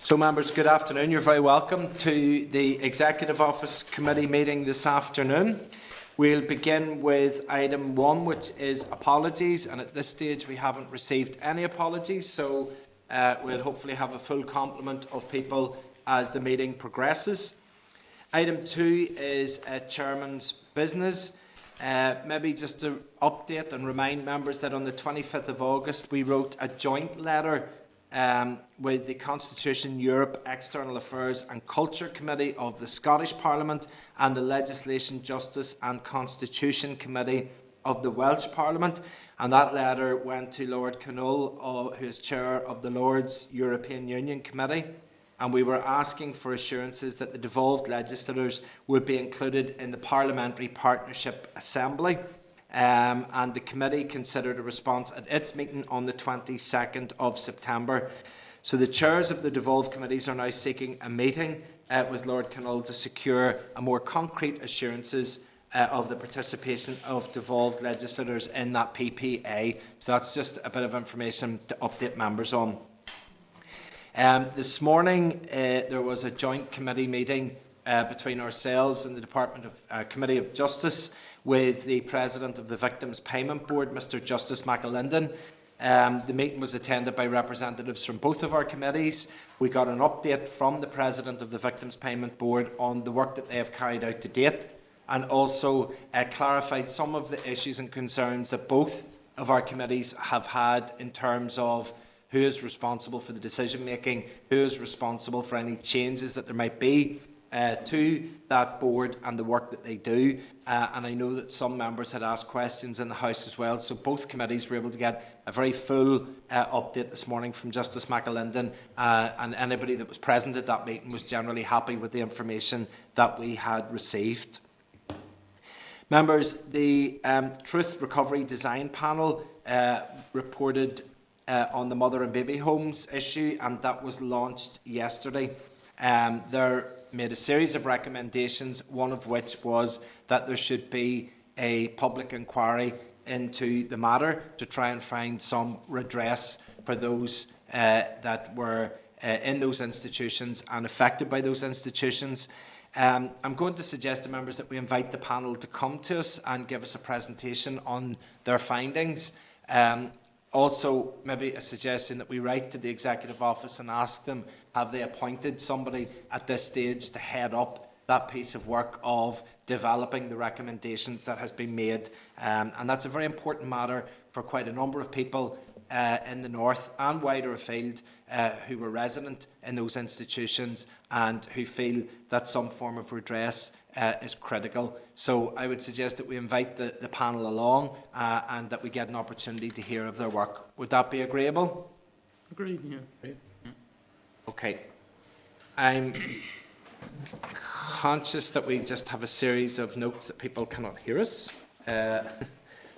So members, good afternoon. You're very welcome to the Executive Office Committee meeting this afternoon. We'll begin with item 1, which is apologies, and at this stage we haven't received any apologies, so we'll hopefully have a full complement of people as the meeting progresses. Item 2 is Chairman's business. Maybe just to update and remind members that on the 25th of August we wrote a joint letter with the Constitution, Europe, External Affairs and Culture Committee of the Scottish Parliament and the Legislation, Justice and Constitution Committee of the Welsh Parliament. And that letter went to Lord Connell, who is Chair of the Lords European Union Committee. And we were asking for assurances that the devolved legislators would be included in the Parliamentary Partnership Assembly. And the committee considered a response at its meeting on the 22nd of September. So the chairs of the devolved committees are now seeking a meeting with Lord Connell to secure a more concrete assurances of the participation of devolved legislators in that PPA. So that's just a bit of information to update members on. This morning there was a joint committee meeting between ourselves and the Committee of Justice with the President of the Victims Payment Board, Mr Justice McAlinden. The meeting was attended by representatives from both of our committees. We got an update from the President of the Victims Payment Board on the work that they have carried out to date, and also clarified some of the issues and concerns that both of our committees have had in terms of who is responsible for the decision making, who is responsible for any changes that there might be to that board and the work that they do. And I know that some members had asked questions in the House as well, so both committees were able to get a very full update this morning from Justice McAlinden, and anybody that was present at that meeting was generally happy with the information that we had received. Members, the Truth Recovery Design Panel reported on the mother and baby homes issue, and that was launched yesterday. They made a series of recommendations, one of which was that there should be a public inquiry into the matter to try and find some redress for those that were in those institutions and affected by those institutions. I'm going to suggest to members that we invite the panel to come to us and give us a presentation on their findings. Also, maybe a suggestion that we write to the Executive Office and ask them, have they appointed somebody at this stage to head up that piece of work of developing the recommendations that has been made. And that's a very important matter for quite a number of people in the north and wider afield who were resident in those institutions and who feel that some form of redress is critical. So I would suggest that we invite the panel along and that we get an opportunity to hear of their work. Would that be agreeable? Agreed, yeah. Okay. I'm conscious that we just have a series of notes that people cannot hear us.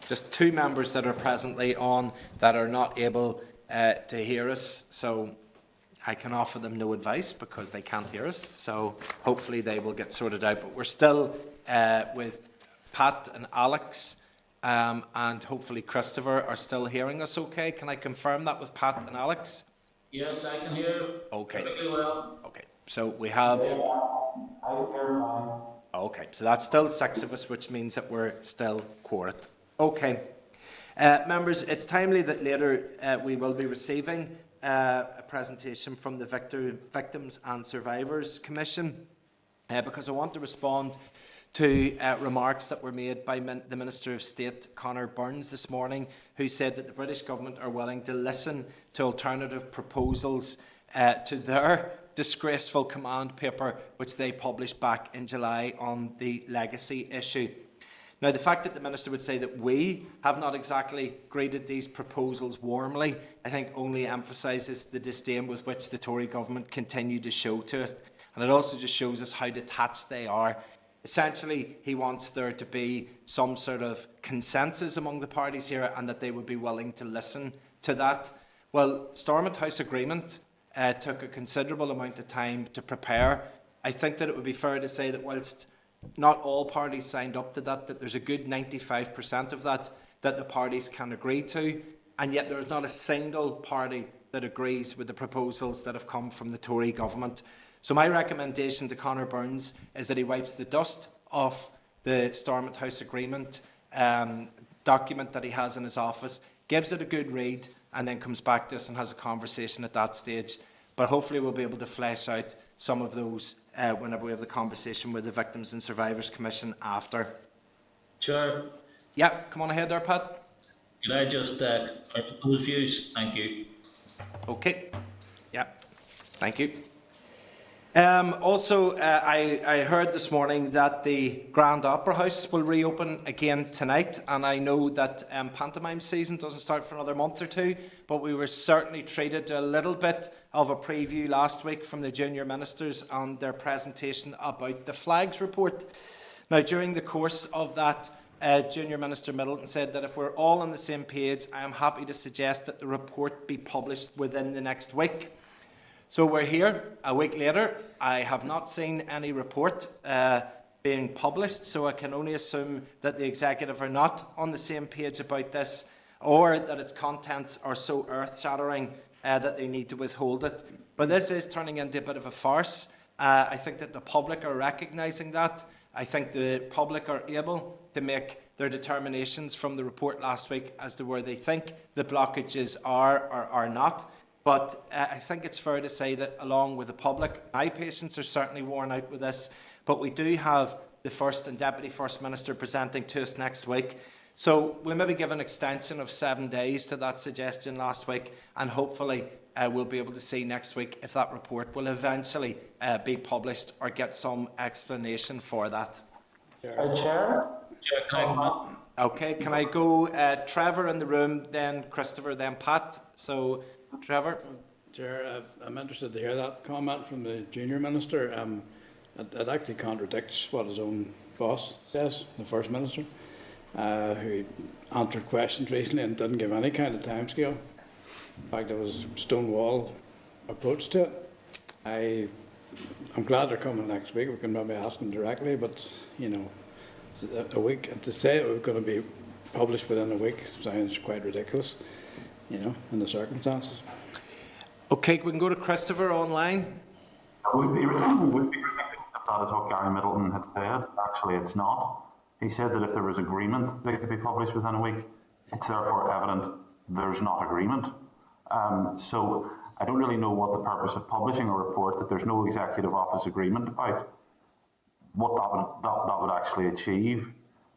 Just 2 members that are presently on that are not able to hear us. So I can offer them no advice because they can't hear us, so hopefully they will get sorted out. But we're still with Pat and Alex, and hopefully Christopher are still hearing us okay. Can I confirm that with Pat and Alex? Yes, I can hear okay. Perfectly well. Okay, so we have... Okay, so that's still 6 of us, which means that we're still quorate. Okay. Members, it's timely that later we will be receiving a presentation from the Victims and Survivors Commission because I want to respond to remarks that were made by the Minister of State, Conor Burns, this morning, who said that the British government are willing to listen to alternative proposals to their disgraceful command paper, which they published back in July on the legacy issue. Now, the fact that the Minister would say that we have not exactly greeted these proposals warmly, I think only emphasises the disdain with which the Tory government continue to show to us. And it also just shows us how detached they are. Essentially, he wants there to be some sort of consensus among the parties here and that they would be willing to listen to that. Well, Stormont House Agreement took a considerable amount of time to prepare. I think that it would be fair to say that whilst not all parties signed up to that, that there's a good 95% of that the parties can agree to, and yet there is not a single party that agrees with the proposals that have come from the Tory government. So my recommendation to Conor Burns is that he wipes the dust off the Stormont House Agreement document that he has in his office, gives it a good read, and then comes back to us and has a conversation at that stage. But hopefully we'll be able to flesh out some of those whenever we have the conversation with the Victims and Survivors Commission after. Chair, Yeah, come on ahead there, Pat. could I just those views? Thank you. Okay. Yeah, thank you. Also, I heard this morning that the Grand Opera House will reopen again tonight, and I know that pantomime season doesn't start for another month or two, but we were certainly treated to a little bit of a preview last week from the junior ministers on their presentation about the flags report. Now, during the course of that, Junior Minister Middleton said that if we're all on the same page, I am happy to suggest that the report be published within the next week. So we're here a week later. I have not seen any report being published, so I can only assume that the executive are not on the same page about this, or that its contents are so earth-shattering that they need to withhold it. But this is turning into a bit of a farce. I think that the public are recognising that. I think the public are able to make their determinations from the report last week as to where they think the blockages are or are not. But I think it's fair to say that along with the public, my patients are certainly worn out with this, but we do have the First and Deputy First Minister presenting to us next week. So we'll maybe give an extension of 7 days to that suggestion last week, and hopefully we'll be able to see next week if that report will eventually be published or get some explanation for that. Chair, can I come up? Okay, can I go Trevor in the room, then Christopher, then Pat? So Trevor? Chair, I'm interested to hear that comment from the junior minister. It actually contradicts what his own boss says, the First Minister, who answered questions recently and didn't give any kind of timescale. In fact, there was a stonewall approach to it. I'm glad they're coming next week. We can maybe ask them directly, but you know, a week to say it was going to be published within a week sounds quite ridiculous, you know, in the circumstances. Okay, we can go to Christopher online. It would be ridiculous if that is what Gary Middleton had said. Actually, it's not. He said that if there was agreement, they could be published within a week. It's therefore evident there's not agreement. So I don't really know what the purpose of publishing a report that there's no executive office agreement about, what that would actually achieve.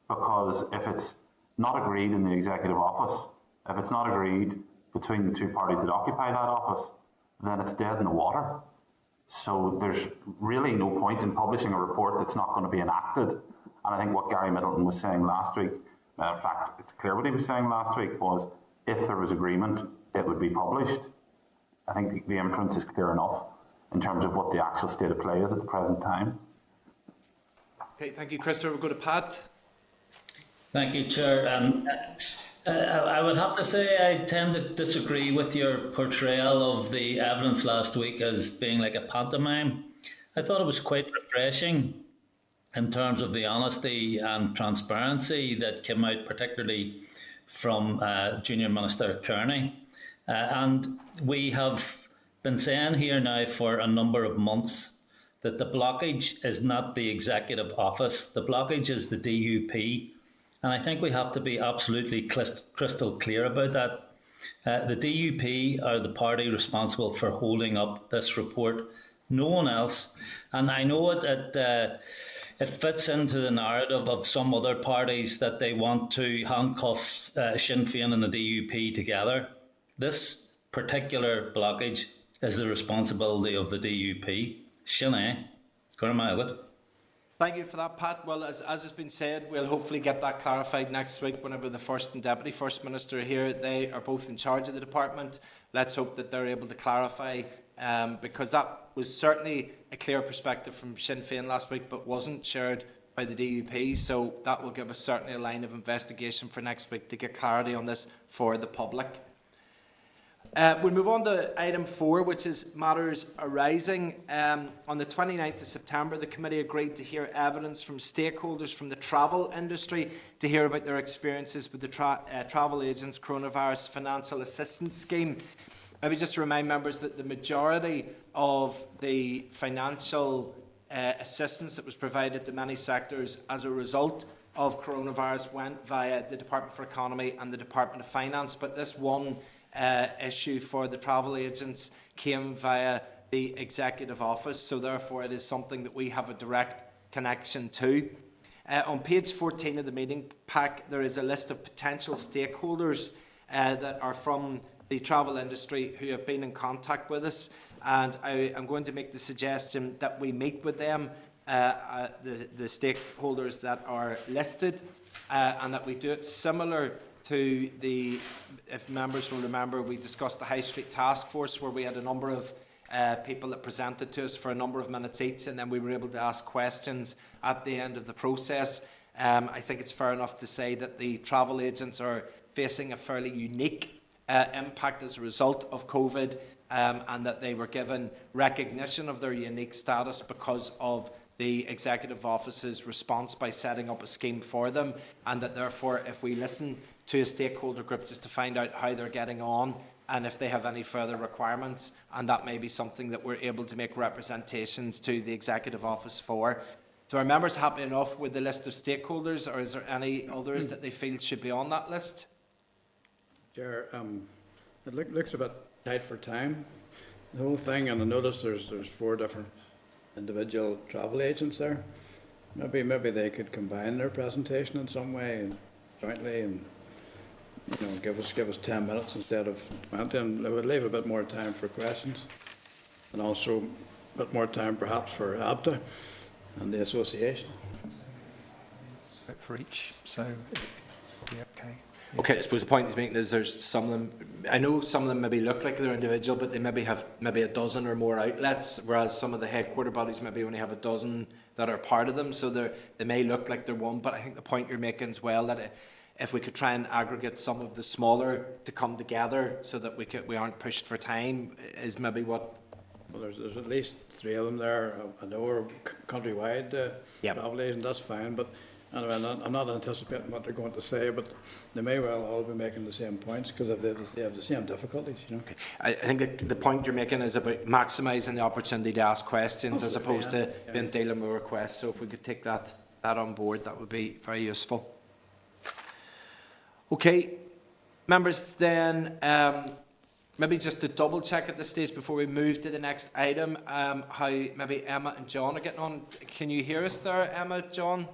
Because if it's not agreed in the executive office, if it's not agreed between the two parties that occupy that office, then it's dead in the water. So there's really no point in publishing a report that's not going to be enacted. And I think what Gary Middleton was saying last week, in fact, it's clear what he was saying last week, was if there was agreement, it would be published. I think the inference is clear enough in terms of what the actual state of play is at the present time. Okay, thank you, Christopher. We'll go to Pat. Thank you, Chair. I would have to say I tend to disagree with your portrayal of the evidence last week as being like a pantomime. I thought it was quite refreshing in terms of the honesty and transparency that came out, particularly from Junior Minister Kearney. And we have been saying here now for a number of months that the blockage is not the executive office, the blockage is the DUP. And I think we have to be absolutely crystal clear about that. The DUP are the party responsible for holding up this report, no one else. And I know it fits into the narrative of some other parties that they want to handcuff Sinn Féin and the DUP together. This particular blockage is the responsibility of the DUP. Sinn Féin. Thank you for that, Pat. Well, as has been said, we'll hopefully get that clarified next week whenever the First and Deputy First Minister are here. They are both in charge of the department. Let's hope that they're able to clarify, because that was certainly a clear perspective from Sinn Féin last week, but wasn't shared by the DUP. So that will give us certainly a line of investigation for next week to get clarity on this for the public. We'll move on to item 4, which is matters arising. On the 29th of September, the committee agreed to hear evidence from stakeholders from the travel industry to hear about their experiences with the Travel Agents Coronavirus Financial Assistance Scheme. Maybe just to remind members that the majority of the financial assistance that was provided to many sectors as a result of coronavirus went via the Department for Economy and the Department of Finance, but this one issue for the travel agents came via the Executive Office, so therefore it is something that we have a direct connection to. On page 14 of the meeting pack, there is a list of potential stakeholders that are from the travel industry who have been in contact with us, and I am going to make the suggestion that we meet with them, the stakeholders that are listed, and that we do it similar to the, if members will remember, we discussed the High Street Task Force where we had a number of people that presented to us for a number of minutes each, and then we were able to ask questions at the end of the process. I think it's fair enough to say that the travel agents are facing a fairly unique impact as a result of COVID, and that they were given recognition of their unique status because of the Executive Office's response by setting up a scheme for them, and that therefore if we listen to a stakeholder group just to find out how they're getting on and if they have any further requirements, and that may be something that we're able to make representations to the Executive Office for. So are members happy enough with the list of stakeholders, or is there any others that they feel should be on that list? Chair, it looks a bit tight for time, the whole thing, and I notice there's 4 different individual travel agents there. Maybe they could combine their presentation in some way and jointly, and give us 10 minutes instead of 20, and it would leave a bit more time for questions, and also a bit more time perhaps for ABTA and the association. For each, so it'll be okay. Okay, I suppose the point he's making is there's some of them, I know some of them maybe look like they're individual, but they maybe have a dozen or more outlets, whereas some of the headquarter bodies maybe only have a dozen that are part of them, so they may look like they're one, but I think the point you're making as well, that if we could try and aggregate some of the smaller to come together so that we aren't pushed for time, is maybe what... Well, there's at least 3 of them there. I know we're countrywide travel agent, that's fine, but anyway, I'm not anticipating what they're going to say, but they may well all be making the same points because they have the same difficulties. Okay. I think the point you're making is about maximising the opportunity to ask questions as opposed to being dealing with requests. So if we could take that on board, that would be very useful. Okay, members, then maybe just to double check at this stage before we move to the next item, how maybe Emma and John are getting on. Can you hear us there, Emma, John?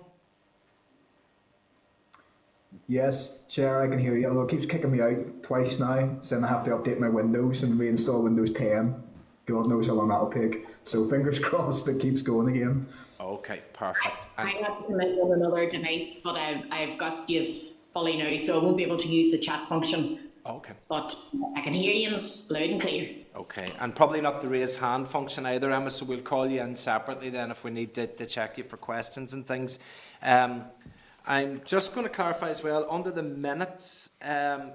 Yes, Chair, I can hear you, although it keeps kicking me out twice now, saying I have to update my Windows and reinstall Windows 10. God knows how long that'll take. So fingers crossed it keeps going again. Okay, perfect. I have to come in on another device, but I've got you fully now, so I won't be able to use the chat function. Okay. But I can hear you loud and clear. Okay, and probably not the raise hand function either, Emma, so we'll call you in separately then if we need to check you for questions and things. I'm just going to clarify as well, under the minutes, can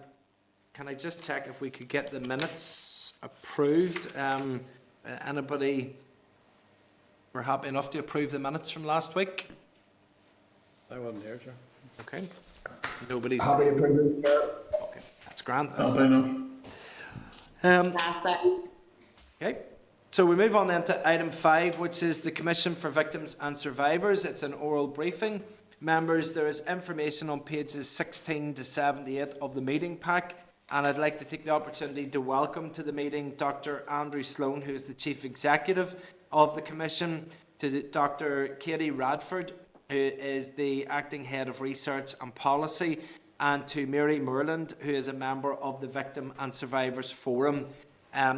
I just check if we could get the minutes approved? Anybody were happy enough to approve the minutes from last week? I wasn't there, Chair. Okay. Nobody's... Happy to approve it, Chair. Okay, that's grand. Okay. So we move on then to item 5, which is the Commission for Victims and Survivors. It's an oral briefing. Members, there is information on pages 16 to 78 of the meeting pack, and I'd like to take the opportunity to welcome to the meeting Dr. Andrew Sloan, who is the Chief Executive of the Commission, to Dr. Katie Radford, who is the Acting Head of Research and Policy, and to Mary Moorland, who is a member of the Victim and Survivors Forum.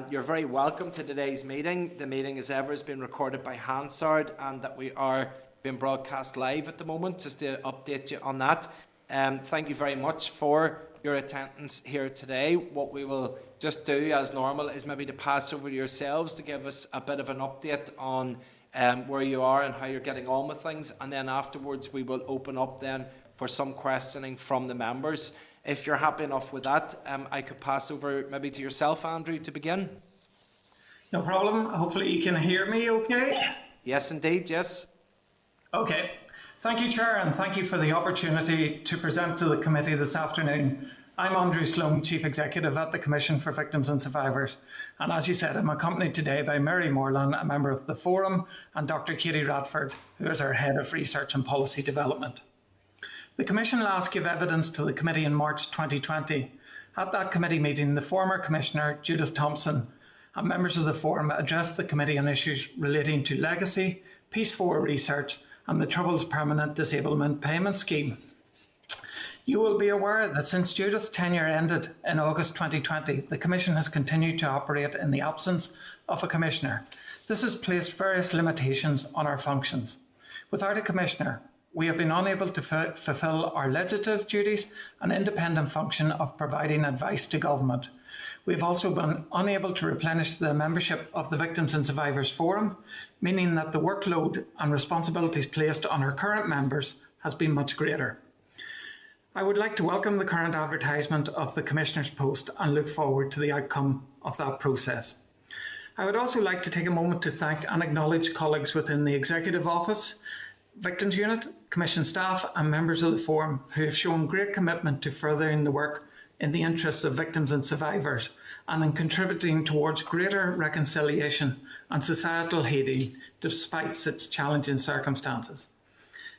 You're very welcome to today's meeting. The meeting, as ever, has been recorded by Hansard, and that we are being broadcast live at the moment, just to update you on that. Thank you very much for your attendance here today. What we will just do as normal is maybe to pass over to yourselves to give us a bit of an update on where you are and how you're getting on with things, and then afterwards we will open up then for some questioning from the members. If you're happy enough with that, I could pass over maybe to yourself, Andrew, to begin. No problem. Hopefully you can hear me okay. Yes, indeed, yes. Okay. Thank you, Chair, and thank you for the opportunity to present to the committee this afternoon I'm Andrew Sloan, Chief Executive at the Commission for Victims and Survivors. And as you said, I'm accompanied today by Mary Morlan, a member of the Forum, and Dr. Katie Radford, who is our Head of Research and Policy Development. The Commission last gave evidence to the committee in March 2020. At that committee meeting, the former Commissioner, Judith Thompson, and members of the Forum addressed the committee on issues relating to legacy, Peace 4 research, and the Troubles Permanent Disablement Payment Scheme. You will be aware that since Judith's tenure ended in August 2020, the Commission has continued to operate in the absence of a Commissioner. This has placed various limitations on our functions. Without a Commissioner, we have been unable to fulfil our legislative duties and independent function of providing advice to government. We have also been unable to replenish the membership of the Victims and Survivors Forum, meaning that the workload and responsibilities placed on our current members has been much greater. I would like to welcome the current advertisement of the Commissioner's post and look forward to the outcome of that process. I would also like to take a moment to thank and acknowledge colleagues within the Executive Office, Victims Unit, Commission staff and members of the Forum who have shown great commitment to furthering the work in the interests of victims and survivors and in contributing towards greater reconciliation and societal healing despite such challenging circumstances.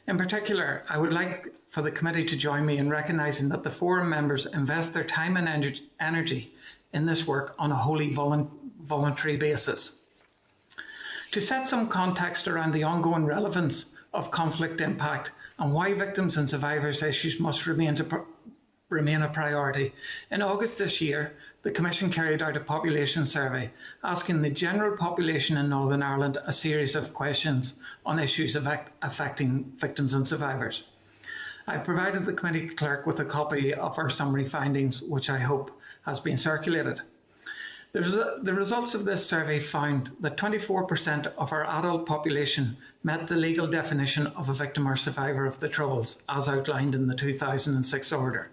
In particular, I would like for the committee to join me in recognising that the Forum members invest their time and energy in this work on a wholly voluntary basis. To set some context around the ongoing relevance of conflict impact and why victims and survivors issues must remain a priority, in August this year, the Commission carried out a population survey asking the general population in Northern Ireland a series of questions on issues affecting victims and survivors. I provided the committee clerk with a copy of our summary findings, which I hope has been circulated. The results of this survey found that 24% of our adult population met the legal definition of a victim or survivor of the Troubles, as outlined in the 2006 order.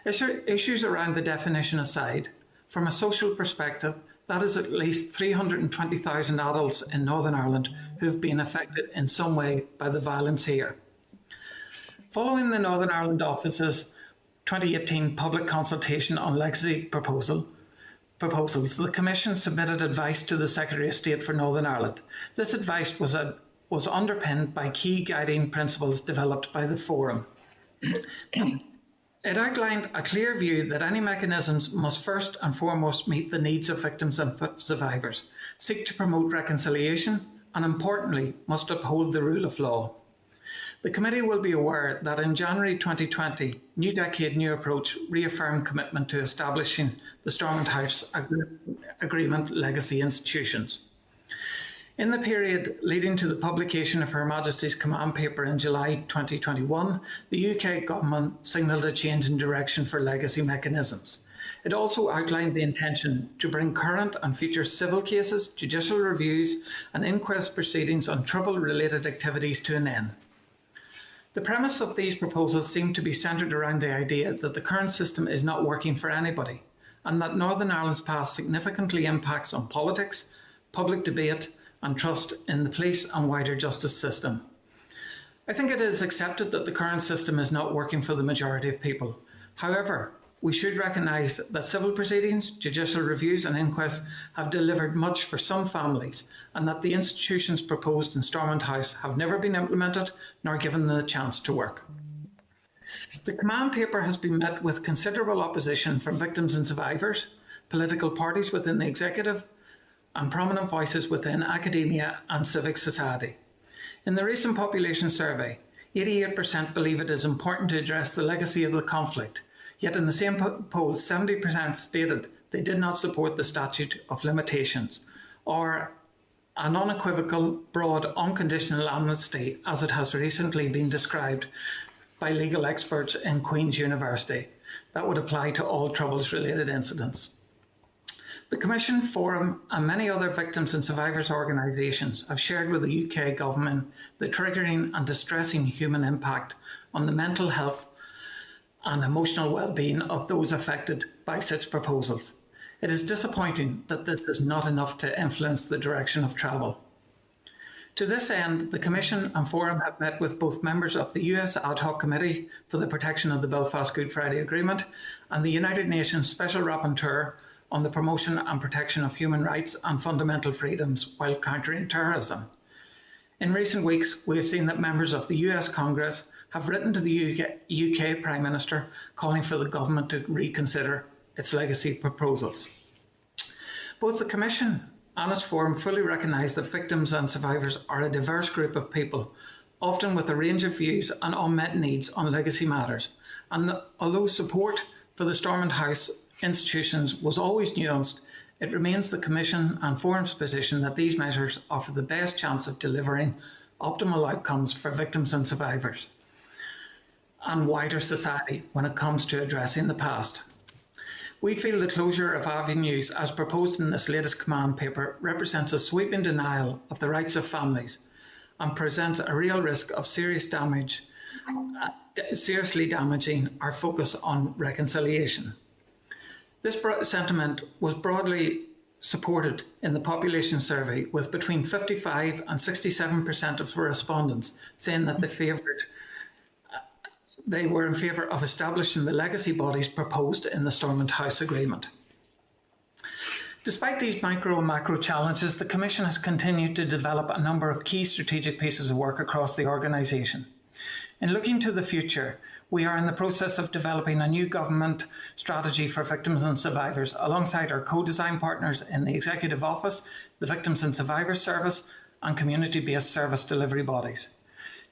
Issues around the definition aside, from a social perspective, that is at least 320,000 adults in Northern Ireland who have been affected in some way by the violence here. Following the Northern Ireland Office's 2018 public consultation on legacy proposals, the Commission submitted advice to the Secretary of State for Northern Ireland. This advice was underpinned by key guiding principles developed by the Forum. It outlined a clear view that any mechanisms must first and foremost meet the needs of victims and survivors, seek to promote reconciliation, and importantly, must uphold the rule of law. The committee will be aware that in January 2020, New Decade New Approach reaffirmed commitment to establishing the Stormont House Agreement legacy institutions. In the period leading to the publication of Her Majesty's Command Paper in July 2021, the UK government signalled a change in direction for legacy mechanisms. It also outlined the intention to bring current and future civil cases, judicial reviews and inquest proceedings on trouble-related activities to an end. The premise of these proposals seemed to be centred around the idea that the current system is not working for anybody and that Northern Ireland's past significantly impacts on politics, public debate and trust in the police and wider justice system. I think it is accepted that the current system is not working for the majority of people. However, we should recognise that civil proceedings, judicial reviews and inquests have delivered much for some families and that the institutions proposed in Stormont House have never been implemented nor given the chance to work. The Command Paper has been met with considerable opposition from victims and survivors, political parties within the executive, and prominent voices within academia and civic society. In the recent population survey, 88% believe it is important to address the legacy of the conflict, yet in the same poll, 70% stated they did not support the Statute of Limitations or an unequivocal, broad, unconditional amnesty as it has recently been described by legal experts in Queen's University that would apply to all Troubles-related incidents. The Commission, Forum and many other victims and survivors organisations have shared with the UK Government the triggering and distressing human impact on the mental health and emotional well-being of those affected by such proposals. It is disappointing that this is not enough to influence the direction of travel. To this end, the Commission and Forum have met with both members of the US Ad Hoc Committee for the Protection of the Belfast Good Friday Agreement and the United Nations Special Rapporteur on the promotion and protection of human rights and fundamental freedoms while countering terrorism. In recent weeks, we have seen that members of the US Congress have written to the UK Prime Minister calling for the government to reconsider its legacy proposals. Both the Commission and its Forum fully recognise that victims and survivors are a diverse group of people, often with a range of views and unmet needs on legacy matters. And although support for the Stormont House institutions was always nuanced, it remains the Commission and Forum's position that these measures offer the best chance of delivering optimal outcomes for victims and survivors and wider society when it comes to addressing the past. We feel the closure of avenues as proposed in this latest command paper represents a sweeping denial of the rights of families and presents a real risk of serious damage, seriously damaging our focus on reconciliation. This sentiment was broadly supported in the population survey, with between 55 and 67% of respondents saying that they were in favour of establishing the legacy bodies proposed in the Stormont House Agreement. Despite these micro and macro challenges, the Commission has continued to develop a number of key strategic pieces of work across the organisation. In looking to the future, we are in the process of developing a new government strategy for victims and survivors alongside our co-design partners in the Executive Office, the Victims and Survivors Service and community-based service delivery bodies.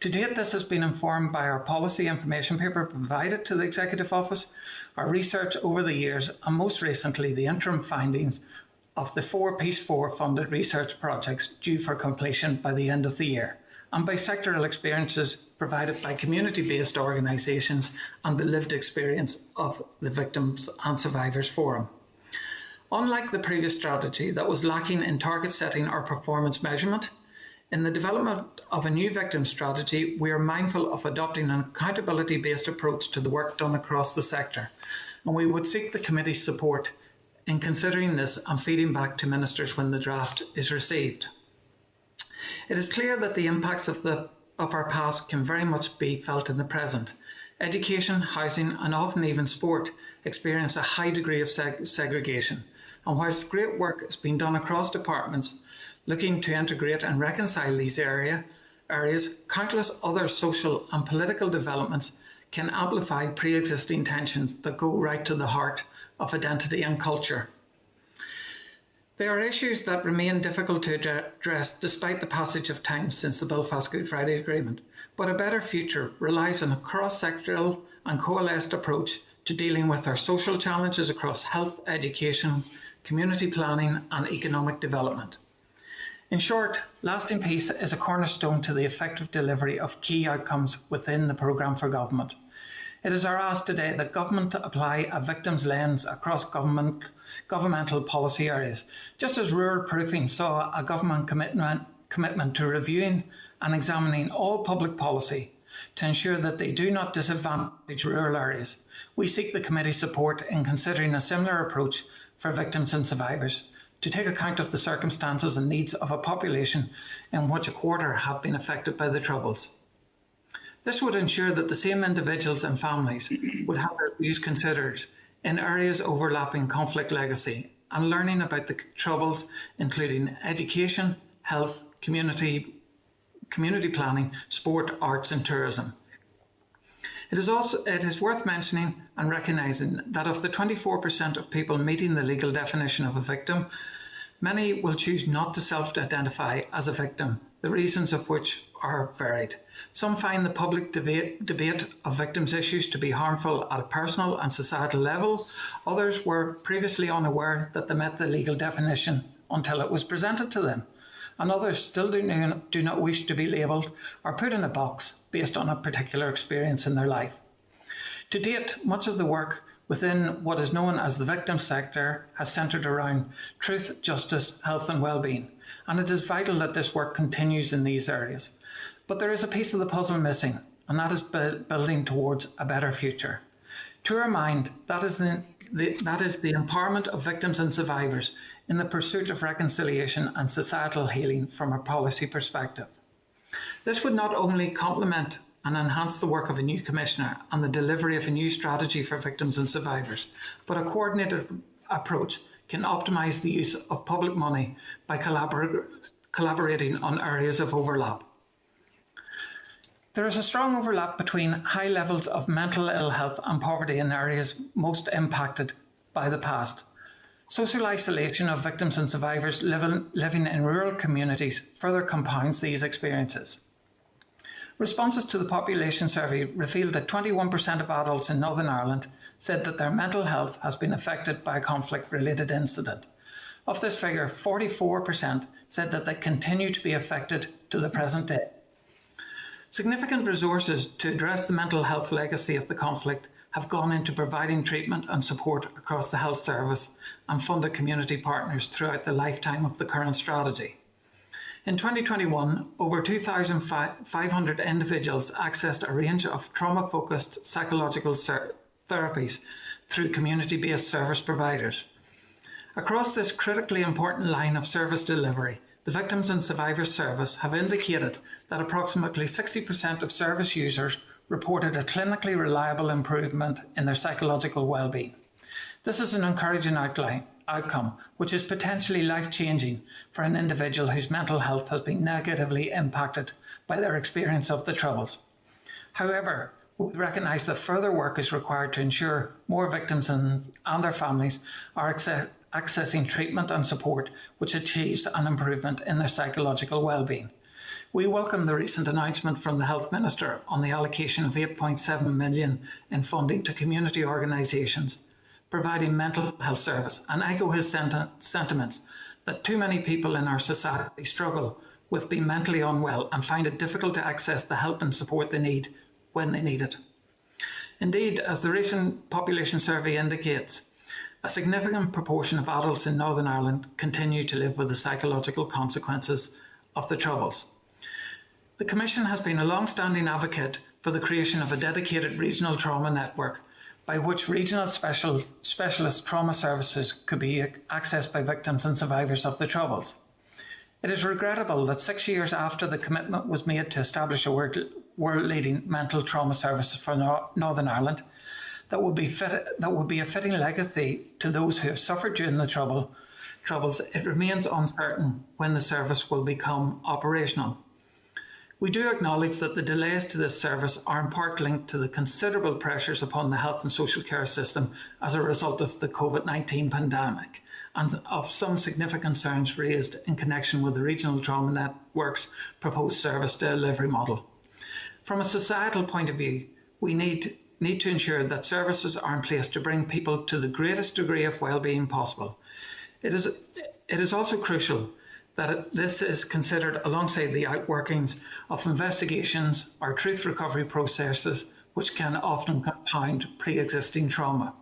To date, this has been informed by our policy information paper provided to the Executive Office, our research over the years, and most recently the interim findings of the 4 Peace 4 funded research projects due for completion by the end of the year, and by sectoral experiences provided by community-based organisations and the lived experience of the Victims and Survivors Forum. Unlike the previous strategy that was lacking in target setting or performance measurement, in the development of a new victim strategy, we are mindful of adopting an accountability-based approach to the work done across the sector, and we would seek the committee's support in considering this and feeding back to ministers when the draft is received. It is clear that the impacts of our past can very much be felt in the present. Education, housing and often even sport experience a high degree of segregation, and whilst great work is being done across departments looking to integrate and reconcile these areas, countless other social and political developments can amplify pre-existing tensions that go right to the heart of identity and culture. There are issues that remain difficult to address despite the passage of time since the Belfast Good Friday Agreement, but a better future relies on a cross-sectoral and coalesced approach to dealing with our social challenges across health, education, community planning and economic development. In short, lasting peace is a cornerstone to the effective delivery of key outcomes within the programme for government. It is our ask today that government apply a victim's lens across governmental policy areas, just as rural proofing saw a government commitment to reviewing and examining all public policy to ensure that they do not disadvantage rural areas. We seek the committee's support in considering a similar approach for victims and survivors, to take account of the circumstances and needs of a population in which a quarter have been affected by the Troubles. This would ensure that the same individuals and families would have their views considered in areas overlapping conflict legacy and learning about the Troubles, including education, health, community planning, sport, arts and tourism. It is worth mentioning and recognising that of the 24% of people meeting the legal definition of a victim, many will choose not to self-identify as a victim, the reasons of which are varied. Some find the public debate of victims' issues to be harmful at a personal and societal level. Others were previously unaware that they met the legal definition until it was presented to them. And others still do not wish to be labelled or put in a box based on a particular experience in their life. To date, much of the work within what is known as the victim sector has centred around truth, justice, health and well-being, and it is vital that this work continues in these areas. But there is a piece of the puzzle missing, and that is building towards a better future. To our mind, that is that is the empowerment of victims and survivors in the pursuit of reconciliation and societal healing from a policy perspective. This would not only complement and enhance the work of a new Commissioner and the delivery of a new strategy for victims and survivors, but a coordinated approach can optimise the use of public money by collaborating on areas of overlap. There is a strong overlap between high levels of mental ill health and poverty in areas most impacted by the past. Social isolation of victims and survivors living in rural communities further compounds these experiences. Responses to the population survey revealed that 21% of adults in Northern Ireland said that their mental health has been affected by a conflict-related incident. Of this figure, 44% said that they continue to be affected to the present day. Significant resources to address the mental health legacy of the conflict have gone into providing treatment and support across the health service and funded community partners throughout the lifetime of the current strategy. In 2021, over 2,500 individuals accessed a range of trauma-focused psychological therapies through community-based service providers. Across this critically important line of service delivery, the Victims and Survivors Service have indicated that approximately 60% of service users reported a clinically reliable improvement in their psychological well-being. This is an encouraging outcome, which is potentially life-changing for an individual whose mental health has been negatively impacted by their experience of the Troubles. However, we recognise that further work is required to ensure more victims and their families are accessing treatment and support which achieves an improvement in their psychological well-being. We welcome the recent announcement from the Health Minister on the allocation of $8.7 million in funding to community organisations providing mental health service, and echo his sentiments that too many people in our society struggle with being mentally unwell and find it difficult to access the help and support they need when they need it. Indeed, as the recent population survey indicates, a significant proportion of adults in Northern Ireland continue to live with the psychological consequences of the Troubles. The Commission has been a long-standing advocate for the creation of a dedicated regional trauma network by which regional specialist trauma services could be accessed by victims and survivors of the Troubles. It is regrettable that 6 years after the commitment was made to establish a world-leading mental trauma service for Northern Ireland, that would be a fitting legacy to those who have suffered during the Troubles, it remains uncertain when the service will become operational. We do acknowledge that the delays to this service are in part linked to the considerable pressures upon the health and social care system as a result of the COVID-19 pandemic and of some significant concerns raised in connection with the regional trauma network's proposed service delivery model. From a societal point of view, we need to ensure that services are in place to bring people to the greatest degree of well-being possible. It is also crucial that this is considered alongside the outworkings of investigations or truth recovery processes, which can often compound pre-existing trauma.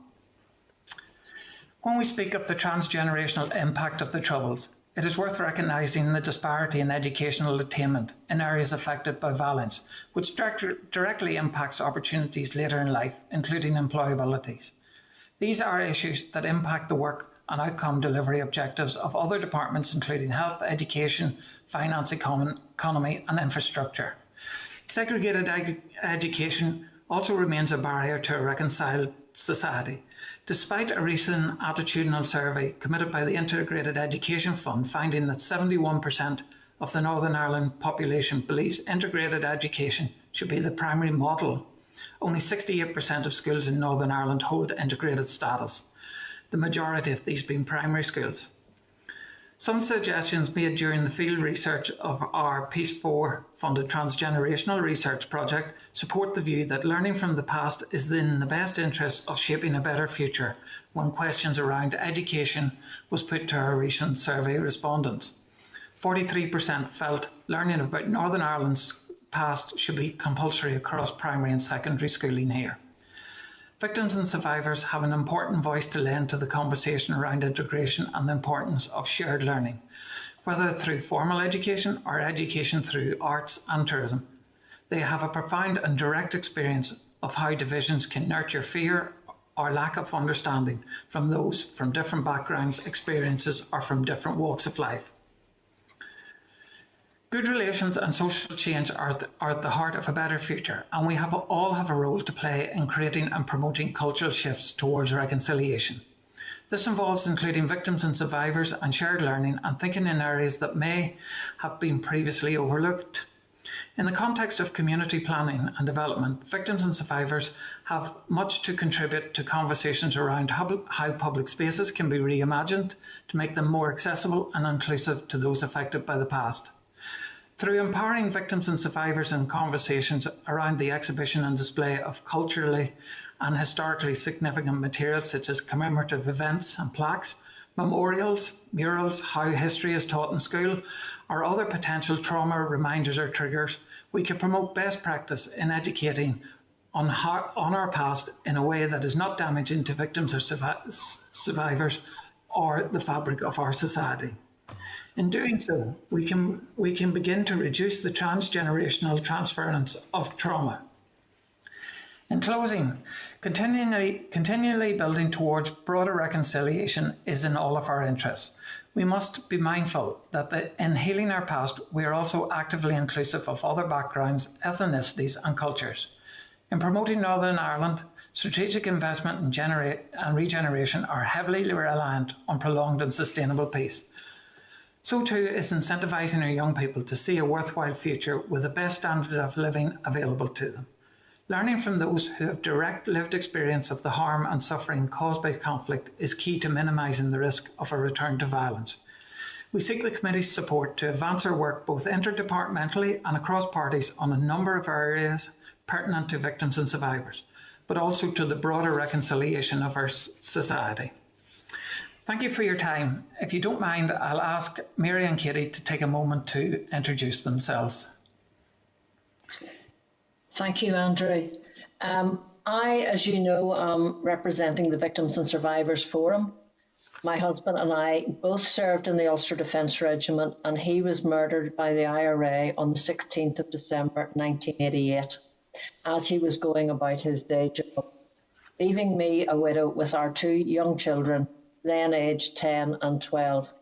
When we speak of the transgenerational impact of the Troubles, it is worth recognising the disparity in educational attainment in areas affected by violence, which directly impacts opportunities later in life, including employabilities. These are issues that impact the work and outcome delivery objectives of other departments, including health, education, finance, economy and infrastructure. Segregated education also remains a barrier to a reconciled society. Despite a recent attitudinal survey committed by the Integrated Education Fund finding that 71% of the Northern Ireland population believes integrated education should be the primary model, only 68% of schools in Northern Ireland hold integrated status, the majority of these being primary schools. Some suggestions made during the field research of our Peace 4 funded transgenerational research project support the view that learning from the past is in the best interest of shaping a better future when questions around education was put to our recent survey respondents. 43% felt learning about Northern Ireland's past should be compulsory across primary and secondary schooling here. Victims and survivors have an important voice to lend to the conversation around integration and the importance of shared learning, whether through formal education or education through arts and tourism. They have a profound and direct experience of how divisions can nurture fear or lack of understanding from those from different backgrounds, experiences, or from different walks of life. Good relations and social change are at the heart of a better future, and we all have a role to play in creating and promoting cultural shifts towards reconciliation. This involves including victims and survivors and shared learning and thinking in areas that may have been previously overlooked. In the context of community planning and development, victims and survivors have much to contribute to conversations around how public spaces can be reimagined to make them more accessible and inclusive to those affected by the past. Through empowering victims and survivors in conversations around the exhibition and display of culturally and historically significant materials such as commemorative events and plaques, memorials, murals, how history is taught in school, or other potential trauma reminders or triggers, we can promote best practice in educating on our past in a way that is not damaging to victims or survivors or the fabric of our society. In doing so, we can begin to reduce the transgenerational transference of trauma. In closing, continually building towards broader reconciliation is in all of our interests. We must be mindful that in healing our past, we are also actively inclusive of other backgrounds, ethnicities and cultures. In promoting Northern Ireland, strategic investment and regeneration are heavily reliant on prolonged and sustainable peace. So too is incentivising our young people to see a worthwhile future with the best standard of living available to them. Learning from those who have direct lived experience of the harm and suffering caused by conflict is key to minimising the risk of a return to violence. We seek the committee's support to advance our work both interdepartmentally and across parties on a number of areas pertinent to victims and survivors, but also to the broader reconciliation of our society. Thank you for your time. If you don't mind, I'll ask Mary and Katie to take a moment to introduce themselves. Thank you, Andrew. I, as you know, am representing the Victims and Survivors Forum. My husband and I both served in the Ulster Defence Regiment, and he was murdered by the IRA on the 16th of December 1988 as he was going about his day job, leaving me a widow with our two young children, then aged 10 and 12.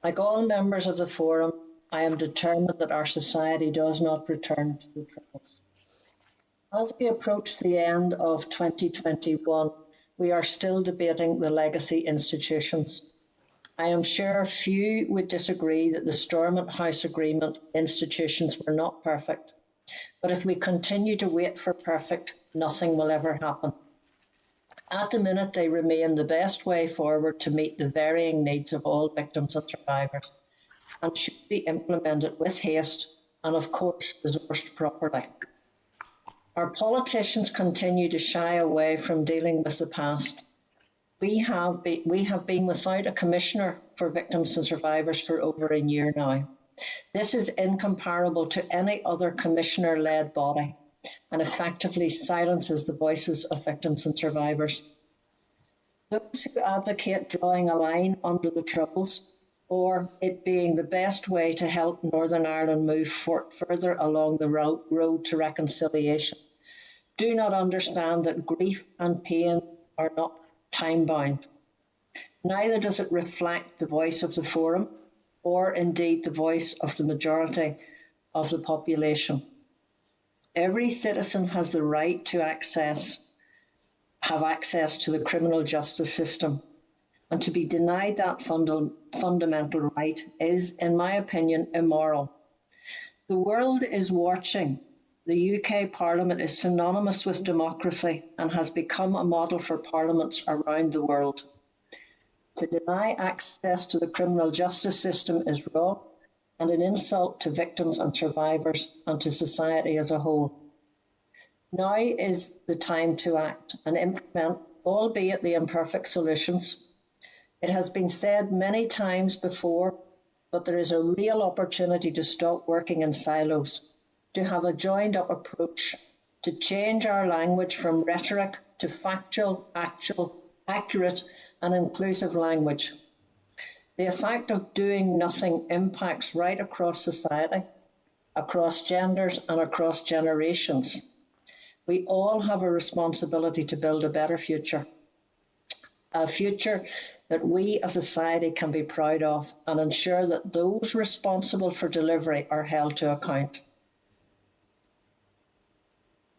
Like all members of the Forum, I am determined that our society does not return to the troubles. As we approach the end of 2021, we are still debating the legacy institutions. I am sure few would disagree that the Stormont House Agreement institutions were not perfect, but if we continue to wait for perfect, nothing will ever happen. At the minute, they remain the best way forward to meet the varying needs of all victims and survivors, and should be implemented with haste and, of course, resourced properly. Our politicians continue to shy away from dealing with the past. We have been without a commissioner for victims and survivors for over a year now. This is incomparable to any other commissioner-led body and effectively silences the voices of victims and survivors. Those who advocate drawing a line under the Troubles, or it being the best way to help Northern Ireland move further along the road to reconciliation, do not understand that grief and pain are not time-bound. Neither does it reflect the voice of the Forum, or indeed the voice of the majority of the population. Every citizen has the right to have access to the criminal justice system, and to be denied that fundamental right is, in my opinion, immoral. The world is watching. The UK Parliament is synonymous with democracy and has become a model for parliaments around the world. To deny access to the criminal justice system is wrong and an insult to victims and survivors and to society as a whole. Now is the time to act and implement, albeit the imperfect, solutions. It has been said many times before, but there is a real opportunity to stop working in silos, to have a joined-up approach, to change our language from rhetoric to factual, actual, accurate and inclusive language. The effect of doing nothing impacts right across society, across genders and across generations. We all have a responsibility to build a better future, a future that we as a society can be proud of, and ensure that those responsible for delivery are held to account.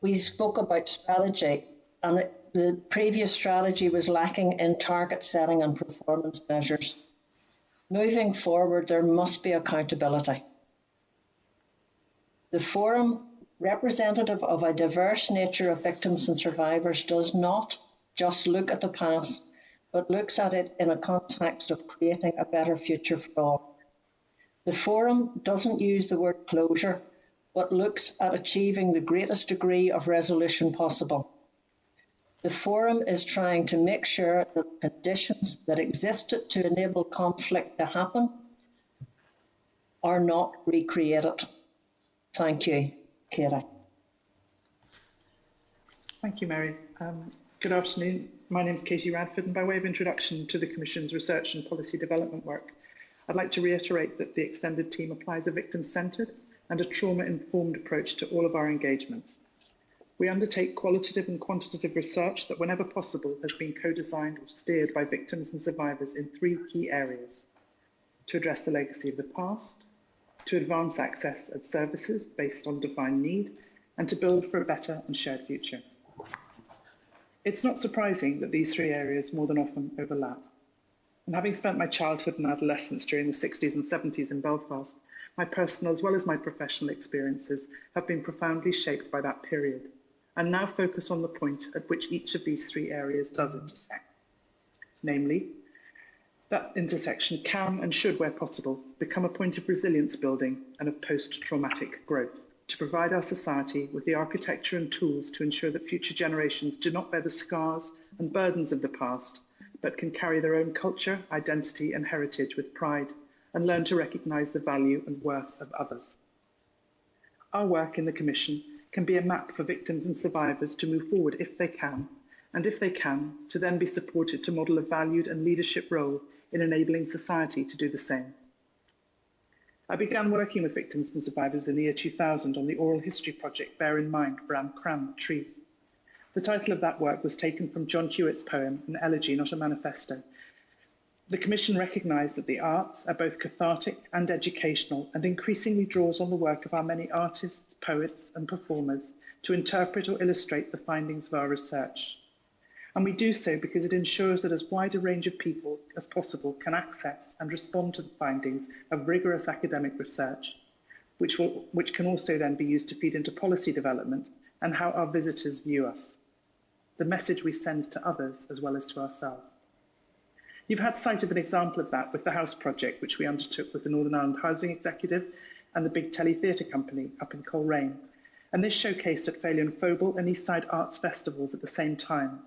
We spoke about strategy, and the previous strategy was lacking in target setting and performance measures. Moving forward, there must be accountability. The forum, representative of a diverse nature of victims and survivors, does not just look at the past, but looks at it in a context of creating a better future for all. The forum doesn't use the word closure, but looks at achieving the greatest degree of resolution possible. The forum is trying to make sure that the conditions that existed to enable conflict to happen are not recreated. Thank you, Katie. Thank you, Mary. Good afternoon. My name is Katie Radford, and by way of introduction to the Commission's research and policy development work, I'd like to reiterate that the extended team applies a victim-centred and a trauma-informed approach to all of our engagements. We undertake qualitative and quantitative research that, whenever possible, has been co-designed or steered by victims and survivors in 3 key areas: to address the legacy of the past, to advance access at services based on defined need, and to build for a better and shared future. It's not surprising that these 3 areas more than often overlap. And having spent my childhood and adolescence during the 60s and 70s in Belfast, my personal as well as my professional experiences have been profoundly shaped by that period, and now focus on the point at which each of these 3 areas does intersect. Namely, that intersection can and should, where possible, become a point of resilience building and of post-traumatic growth, to provide our society with the architecture and tools to ensure that future generations do not bear the scars and burdens of the past, but can carry their own culture, identity and heritage with pride and learn to recognise the value and worth of others. Our work in the Commission can be a map for victims and survivors to move forward if they can, and if they can, to then be supported to model a valued and leadership role in enabling society to do the same. I began working with victims and survivors in the year 2000 on the oral history project Bear in Mind for Cram Tree. The title of that work was taken from John Hewitt's poem, An Elegy, Not a Manifesto. The Commission recognised that the arts are both cathartic and educational, and increasingly draws on the work of our many artists, poets and performers to interpret or illustrate the findings of our research. And we do so because it ensures that as wide a range of people as possible can access and respond to the findings of rigorous academic research, which can also then be used to feed into policy development and how our visitors view us, the message we send to others as well as to ourselves. You've had sight of an example of that with the House project, which we undertook with the Northern Ireland Housing Executive and the Big Telly Theatre Company up in Coleraine. And this showcased at Failean Phobal and Eastside Arts Festivals at the same time.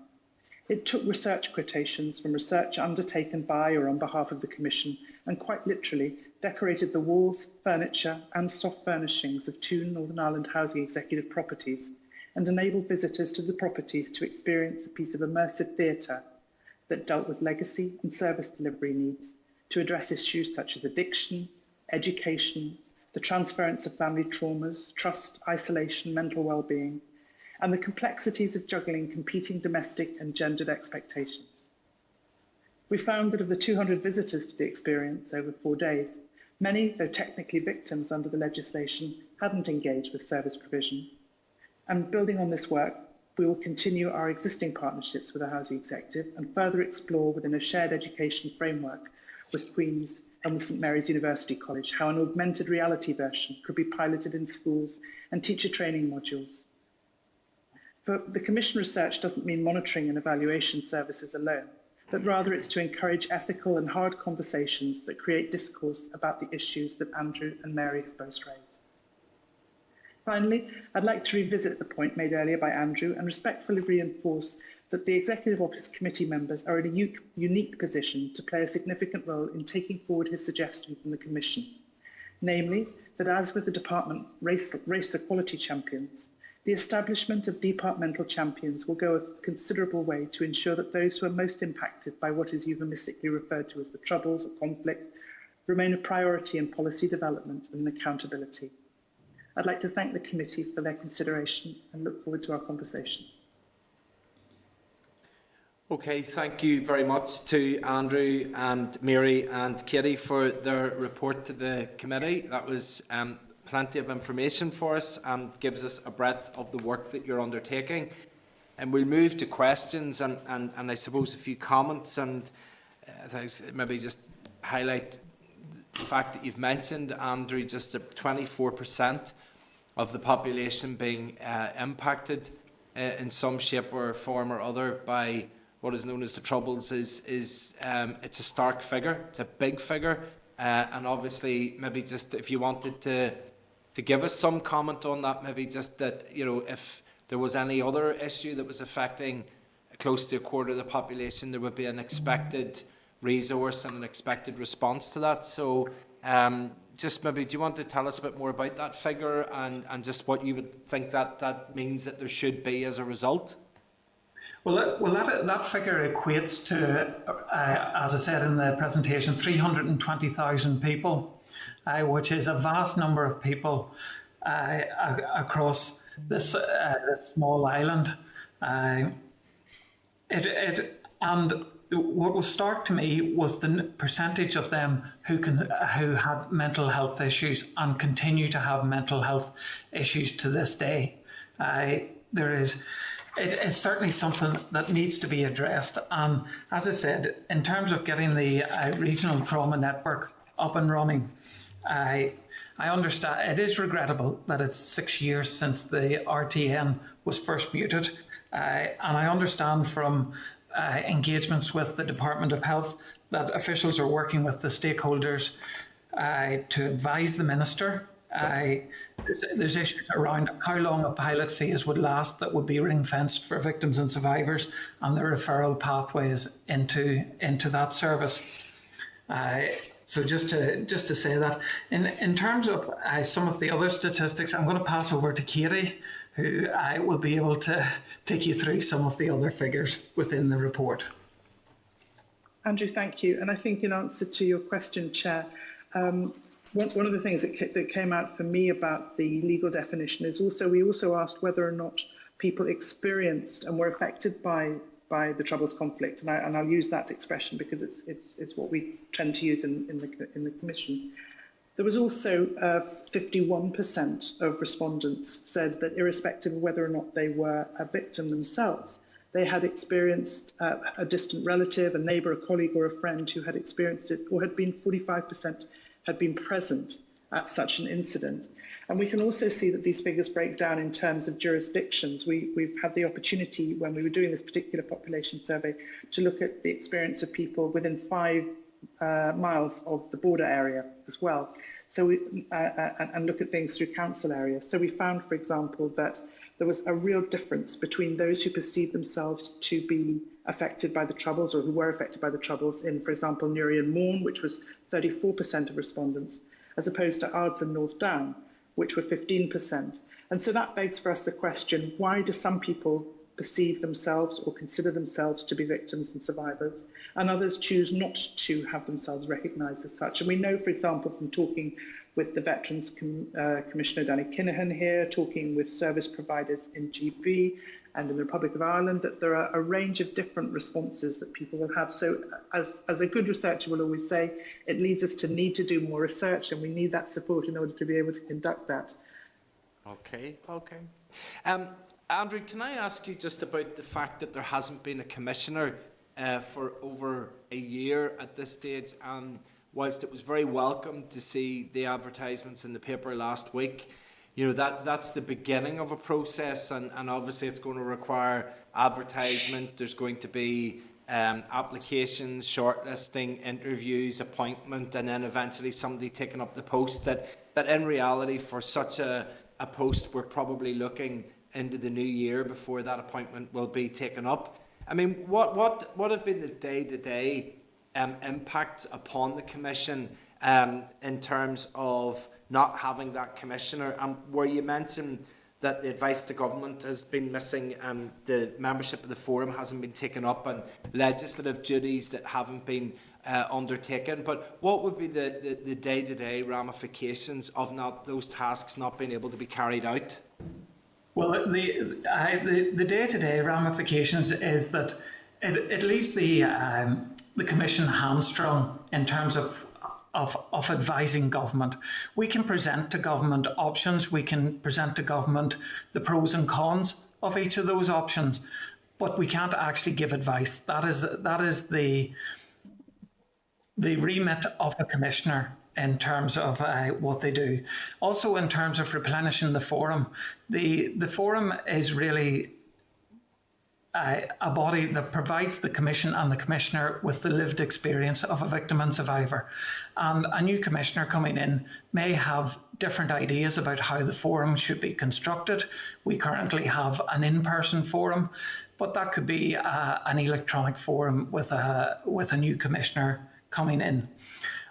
It took research quotations from research undertaken by or on behalf of the Commission and quite literally decorated the walls, furniture and soft furnishings of 2 Northern Ireland Housing Executive properties and enabled visitors to the properties to experience a piece of immersive theatre that dealt with legacy and service delivery needs to address issues such as addiction, education, the transference of family traumas, trust, isolation, mental well-being, and the complexities of juggling competing domestic and gendered expectations. We found that of the 200 visitors to the experience over 4 days, many, though technically victims under the legislation, hadn't engaged with service provision. And building on this work, we will continue our existing partnerships with the Housing Executive and further explore within a shared education framework with Queen's and with St Mary's University College how an augmented reality version could be piloted in schools and teacher training modules. For the Commission research doesn't mean monitoring and evaluation services alone, but rather it's to encourage ethical and hard conversations that create discourse about the issues that Andrew and Mary have both raised. Finally, I'd like to revisit the point made earlier by Andrew and respectfully reinforce that the Executive Office Committee members are in a unique position to play a significant role in taking forward his suggestion from the Commission, namely that as with the Department Race Equality Champions, the establishment of departmental champions will go a considerable way to ensure that those who are most impacted by what is euphemistically referred to as the troubles or conflict remain a priority in policy development and accountability. I'd like to thank the committee for their consideration and look forward to our conversation. Okay, thank you very much to Andrew and Mary and Katie for their report to the committee. That was plenty of information for us and gives us a breadth of the work that you're undertaking. And we'll move to questions and I suppose a few comments, and maybe just highlight the fact that you've mentioned, Andrew, just 24% of the population being impacted in some shape or form or other by what is known as the Troubles is it's a stark figure. It's a big figure, and obviously maybe just if you wanted to give us some comment on that, maybe just that, you know, if there was any other issue that was affecting close to a quarter of the population, there would be an expected resource and an expected response to that. So just maybe, do you want to tell us a bit more about that figure and just what you would think that means that there should be as a result? Well, that figure equates to, as I said in the presentation, 320,000 people, which is a vast number of people across this small island. And what was stark to me was the percentage of them who had mental health issues and continue to have mental health issues to this day. It's certainly something that needs to be addressed. And as I said, in terms of getting the regional trauma network up and running, I understand it is regrettable that it's 6 years since the RTN was first muted. And I understand from engagements with the Department of Health that officials are working with the stakeholders to advise the Minister. There's issues around how long a pilot phase would last that would be ring-fenced for victims and survivors, and the referral pathways into that service. So just to say that, in terms of some of the other statistics, I'm going to pass over to Katie, who will be able to take you through some of the other figures within the report. Andrew, thank you. And I think in answer to your question, Chair, one of the things that came out for me about the legal definition is we also asked whether or not people experienced and were affected by the Troubles conflict, and I'll use that expression because it's what we tend to use in the Commission. There was also 51% of respondents said that irrespective of whether or not they were a victim themselves, they had experienced a distant relative, a neighbour, a colleague or a friend who had experienced it, or had been 45% had been present at such an incident. And we can also see that these figures break down in terms of jurisdictions. We've had the opportunity, when we were doing this particular population survey, to look at the experience of people within 5 miles of the border area as well. So and look at things through council areas. So we found, for example, that there was a real difference between those who perceived themselves to be affected by the Troubles, or who were affected by the Troubles in, for example, Newry and Mourne, which was 34% of respondents, as opposed to Ards and North Down, which were 15%. And so that begs for us the question, why do some people perceive themselves or consider themselves to be victims and survivors, and others choose not to have themselves recognised as such? And we know, for example, from talking with the Veterans Commissioner Danny Kinahan here, talking with service providers in GB and in the Republic of Ireland, that there are a range of different responses that people will have. So as a good researcher will always say, it leads us to need to do more research, and we need that support in order to be able to conduct that. Okay. Andrew, can I ask you just about the fact that there hasn't been a commissioner for over a year at this stage, and whilst it was very welcome to see the advertisements in the paper last week, you know, that's the beginning of a process, and obviously it's going to require advertisement. There's going to be applications, shortlisting, interviews, appointment, and then eventually somebody taking up the post. That in reality, for such a post, we're probably looking into the new year before that appointment will be taken up. I mean, what have been the day-to-day impact upon the Commission in terms of not having that commissioner? Where you mentioned that the advice to government has been missing, the membership of the forum hasn't been taken up, and legislative duties that haven't been undertaken. But what would be the day-to-day ramifications of those tasks not being able to be carried out? Well, the day-to-day ramifications is that it leaves the Commission hamstrung in terms of advising government. We can present to government options, we can present to government the pros and cons of each of those options, but we can't actually give advice. That is the remit of a commissioner in terms of what they do. Also, in terms of replenishing the forum, the forum is really a body that provides the Commission and the Commissioner with the lived experience of a victim and survivor. And a new Commissioner coming in may have different ideas about how the forum should be constructed. We currently have an in-person forum, but that could be an electronic forum with a new Commissioner coming in.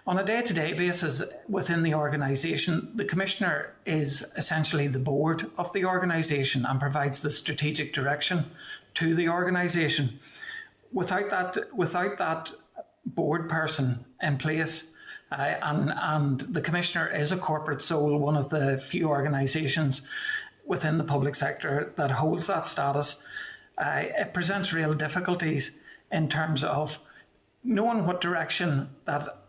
On a day-to-day basis within the organisation, the Commissioner is essentially the board of the organisation and provides the strategic direction to the organisation. Without that board person in place, and the Commissioner is a corporate soul, one of the few organisations within the public sector that holds that status, it presents real difficulties in terms of knowing what direction that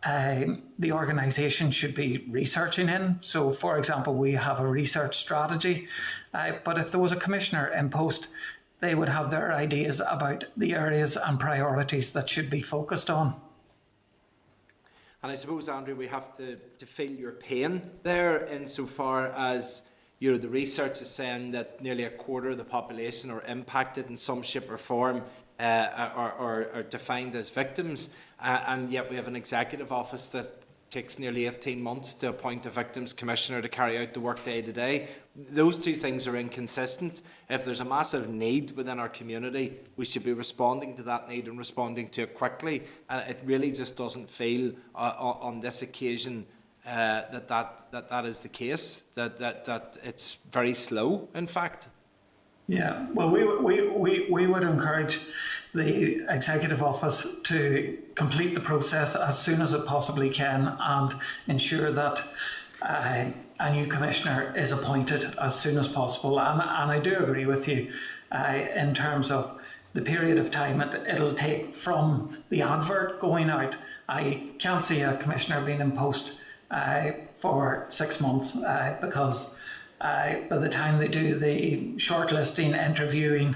the organisation should be researching in. So, for example, we have a research strategy, but if there was a Commissioner in post, they would have their ideas about the areas and priorities that should be focused on. And I suppose, Andrew, we have to feel your pain there, insofar as the research is saying that nearly a quarter of the population are impacted in some shape or form, or are defined as victims, and yet we have an executive office that takes nearly 18 months to appoint a victims commissioner to carry out the work day to day. Those two things are inconsistent. If there's a massive need within our community, we should be responding to that need and responding to it quickly. And it really just doesn't feel on this occasion that is the case. That it's very slow, in fact. Yeah, well, we would encourage the Executive Office to complete the process as soon as it possibly can and ensure that a new Commissioner is appointed as soon as possible. And I do agree with you in terms of the period of time it'll take from the advert going out. I can't see a Commissioner being in post for 6 months because by the time they do the shortlisting, interviewing,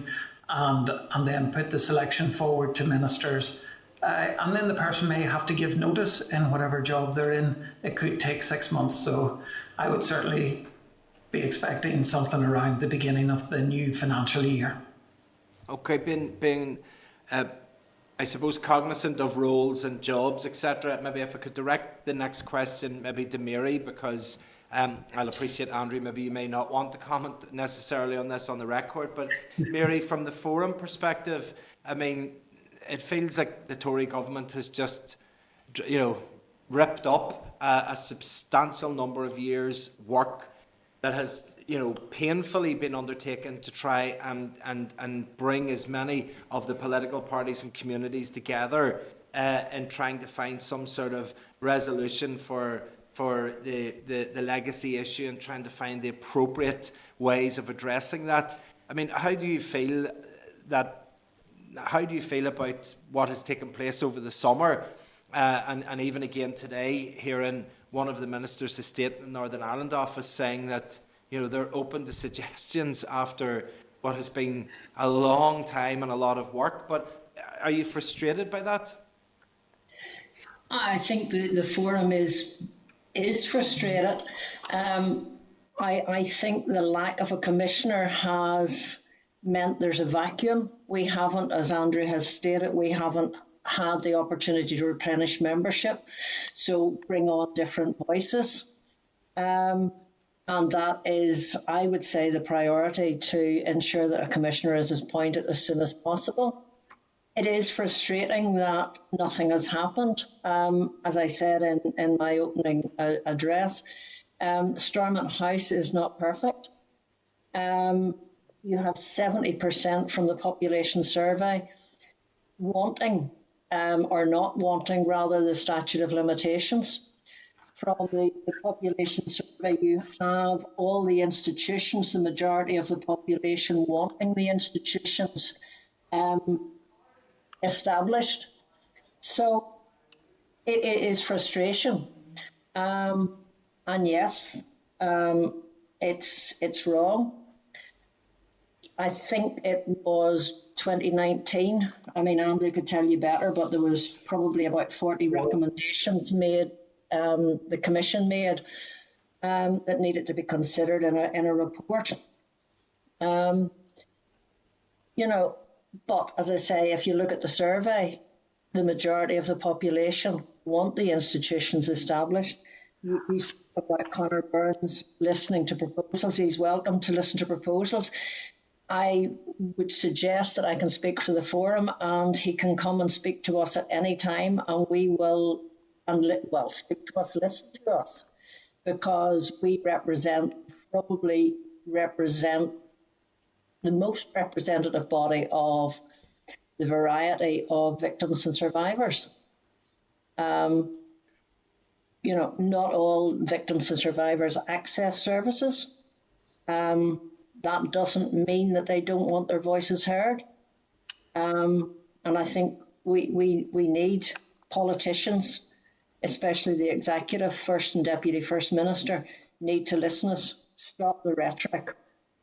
and then put the selection forward to ministers, and then the person may have to give notice in whatever job they're in, it could take 6 months. So I would certainly be expecting something around the beginning of the new financial year. Okay, being I suppose cognizant of roles and jobs, etc., maybe if I could direct the next question maybe to Mary, because I'll appreciate, Andrew, maybe you may not want to comment necessarily on this on the record, but Mary, from the forum perspective, I mean, it feels like the Tory government has just, ripped up a substantial number of years' work that has, painfully been undertaken to try and bring as many of the political parties and communities together in trying to find some sort of resolution for the legacy issue and trying to find the appropriate ways of addressing that. I mean, how do you feel about what has taken place over the summer and even again today, hearing one of the Ministers of State in the Northern Ireland office saying that they're open to suggestions after what has been a long time and a lot of work. But are you frustrated by that? I think the forum is frustrated. I think the lack of a commissioner has meant there's a vacuum. We haven't, as Andrew has stated, we haven't had the opportunity to replenish membership, so bring on different voices. And that is, I would say, the priority, to ensure that a commissioner is appointed as soon as possible. It is frustrating that nothing has happened. As I said in my opening address, Stormont House is not perfect. You have 70% from the population survey wanting or not wanting, rather, the statute of limitations. From the population survey, you have all the institutions, the majority of the population wanting the institutions established. So it is frustration. And yes, it's wrong. I think it was 2019. I mean, Andrew could tell you better, but there was probably about 40 recommendations made, the Commission made, that needed to be considered in a report. You know, but as I say, if you look at the survey, the majority of the population want the institutions established. You spoke about Conor Burns listening to proposals. He's welcome to listen to proposals. I would suggest that I can speak for the forum, and he can come and speak to us at any time, and we will, speak to us, listen to us, because we probably represent the most representative body of the variety of victims and survivors. You know, not all victims and survivors access services. That doesn't mean that they don't want their voices heard. And I think we need politicians, especially the executive, First and Deputy First Minister, need to listen to us, stop the rhetoric,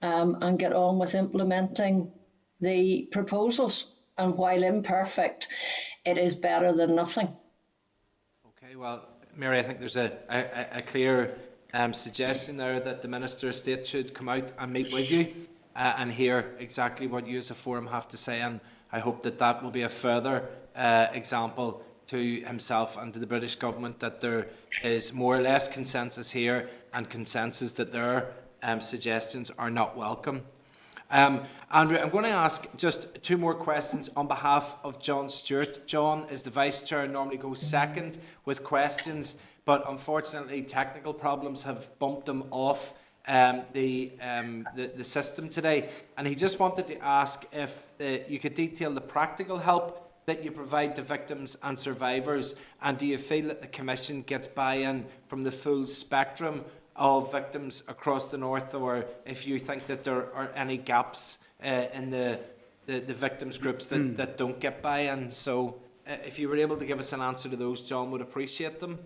and get on with implementing the proposals. And while imperfect, it is better than nothing. Okay, well, Mary, I think there's a clear suggestion there that the Minister of State should come out and meet with you and hear exactly what you as a forum have to say, and I hope that that will be a further example to himself and to the British government that there is more or less consensus here, and consensus that their suggestions are not welcome. Andrew, I'm going to ask just two more questions on behalf of John Stewart. John is the Vice Chair and normally goes second with questions, but unfortunately technical problems have bumped him off the system today, and he just wanted to ask if you could detail the practical help that you provide to victims and survivors, and do you feel that the Commission gets buy-in from the full spectrum of victims across the North, or if you think that there are any gaps in the victims groups that don't get buy-in. So if you were able to give us an answer to those, John, would appreciate them.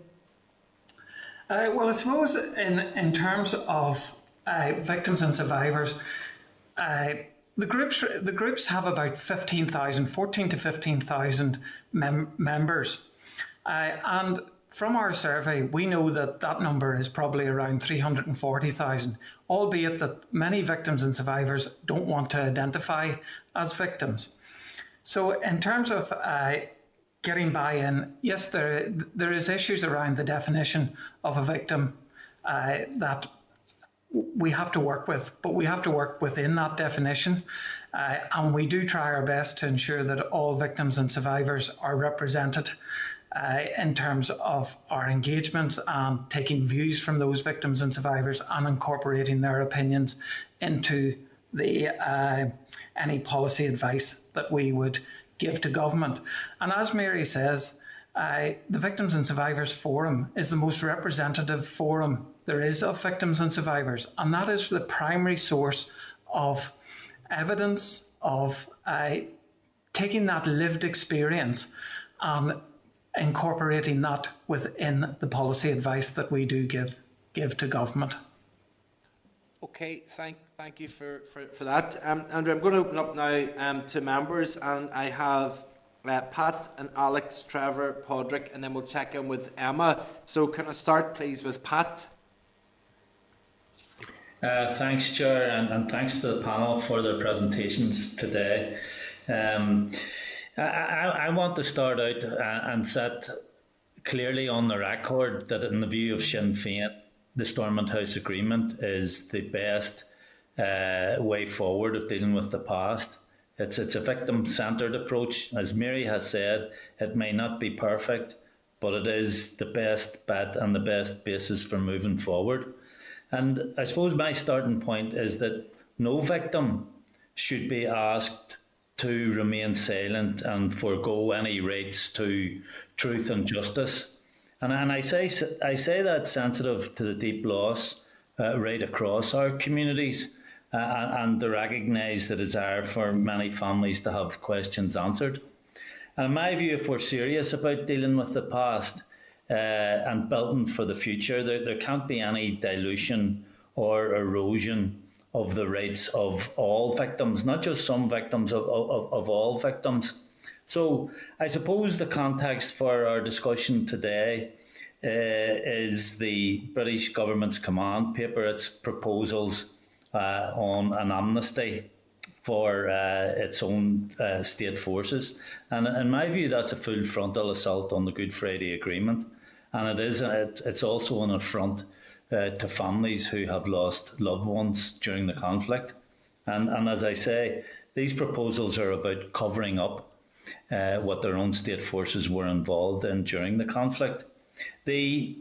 Well, I suppose in terms of victims and survivors, the groups have about 14 to 15,000 members, and from our survey, we know that that number is probably around 340,000, albeit that many victims and survivors don't want to identify as victims. So in terms of getting buy-in, yes, there is issues around the definition of a victim that we have to work with, but we have to work within that definition. And we do try our best to ensure that all victims and survivors are represented in terms of our engagements and taking views from those victims and survivors and incorporating their opinions into the any policy advice that we would give to government. And as Mary says, the Victims and Survivors Forum is the most representative forum there is of victims and survivors, and that is the primary source of evidence of taking that lived experience and incorporating that within the policy advice that we do give to government. Okay, thank you for that. Andrew, I'm going to open up now to members, and I have Pat and Alex, Trevor, Podrick, and then we'll check in with Emma. So can I start please with Pat? Thanks, Chair, and thanks to the panel for their presentations today. I want to start out and set clearly on the record that in the view of Sinn Féin, the Stormont House Agreement is the best way forward of dealing with the past. It's a victim-centred approach. As Mary has said, it may not be perfect, but it is the best bet and the best basis for moving forward. And I suppose my starting point is that no victim should be asked to remain silent and forego any rights to truth and justice. And I say that sensitive to the deep loss right across our communities, and to recognise the desire for many families to have questions answered. And in my view, if we're serious about dealing with the past and building for the future, there can't be any dilution or erosion of the rights of all victims, not just some victims, of all victims. So I suppose the context for our discussion today is the British government's command paper, its proposals on an amnesty for its own state forces. And in my view, that's a full frontal assault on the Good Friday Agreement. And it's also an affront to families who have lost loved ones during the conflict. And as I say, these proposals are about covering up what their own state forces were involved in during the conflict. The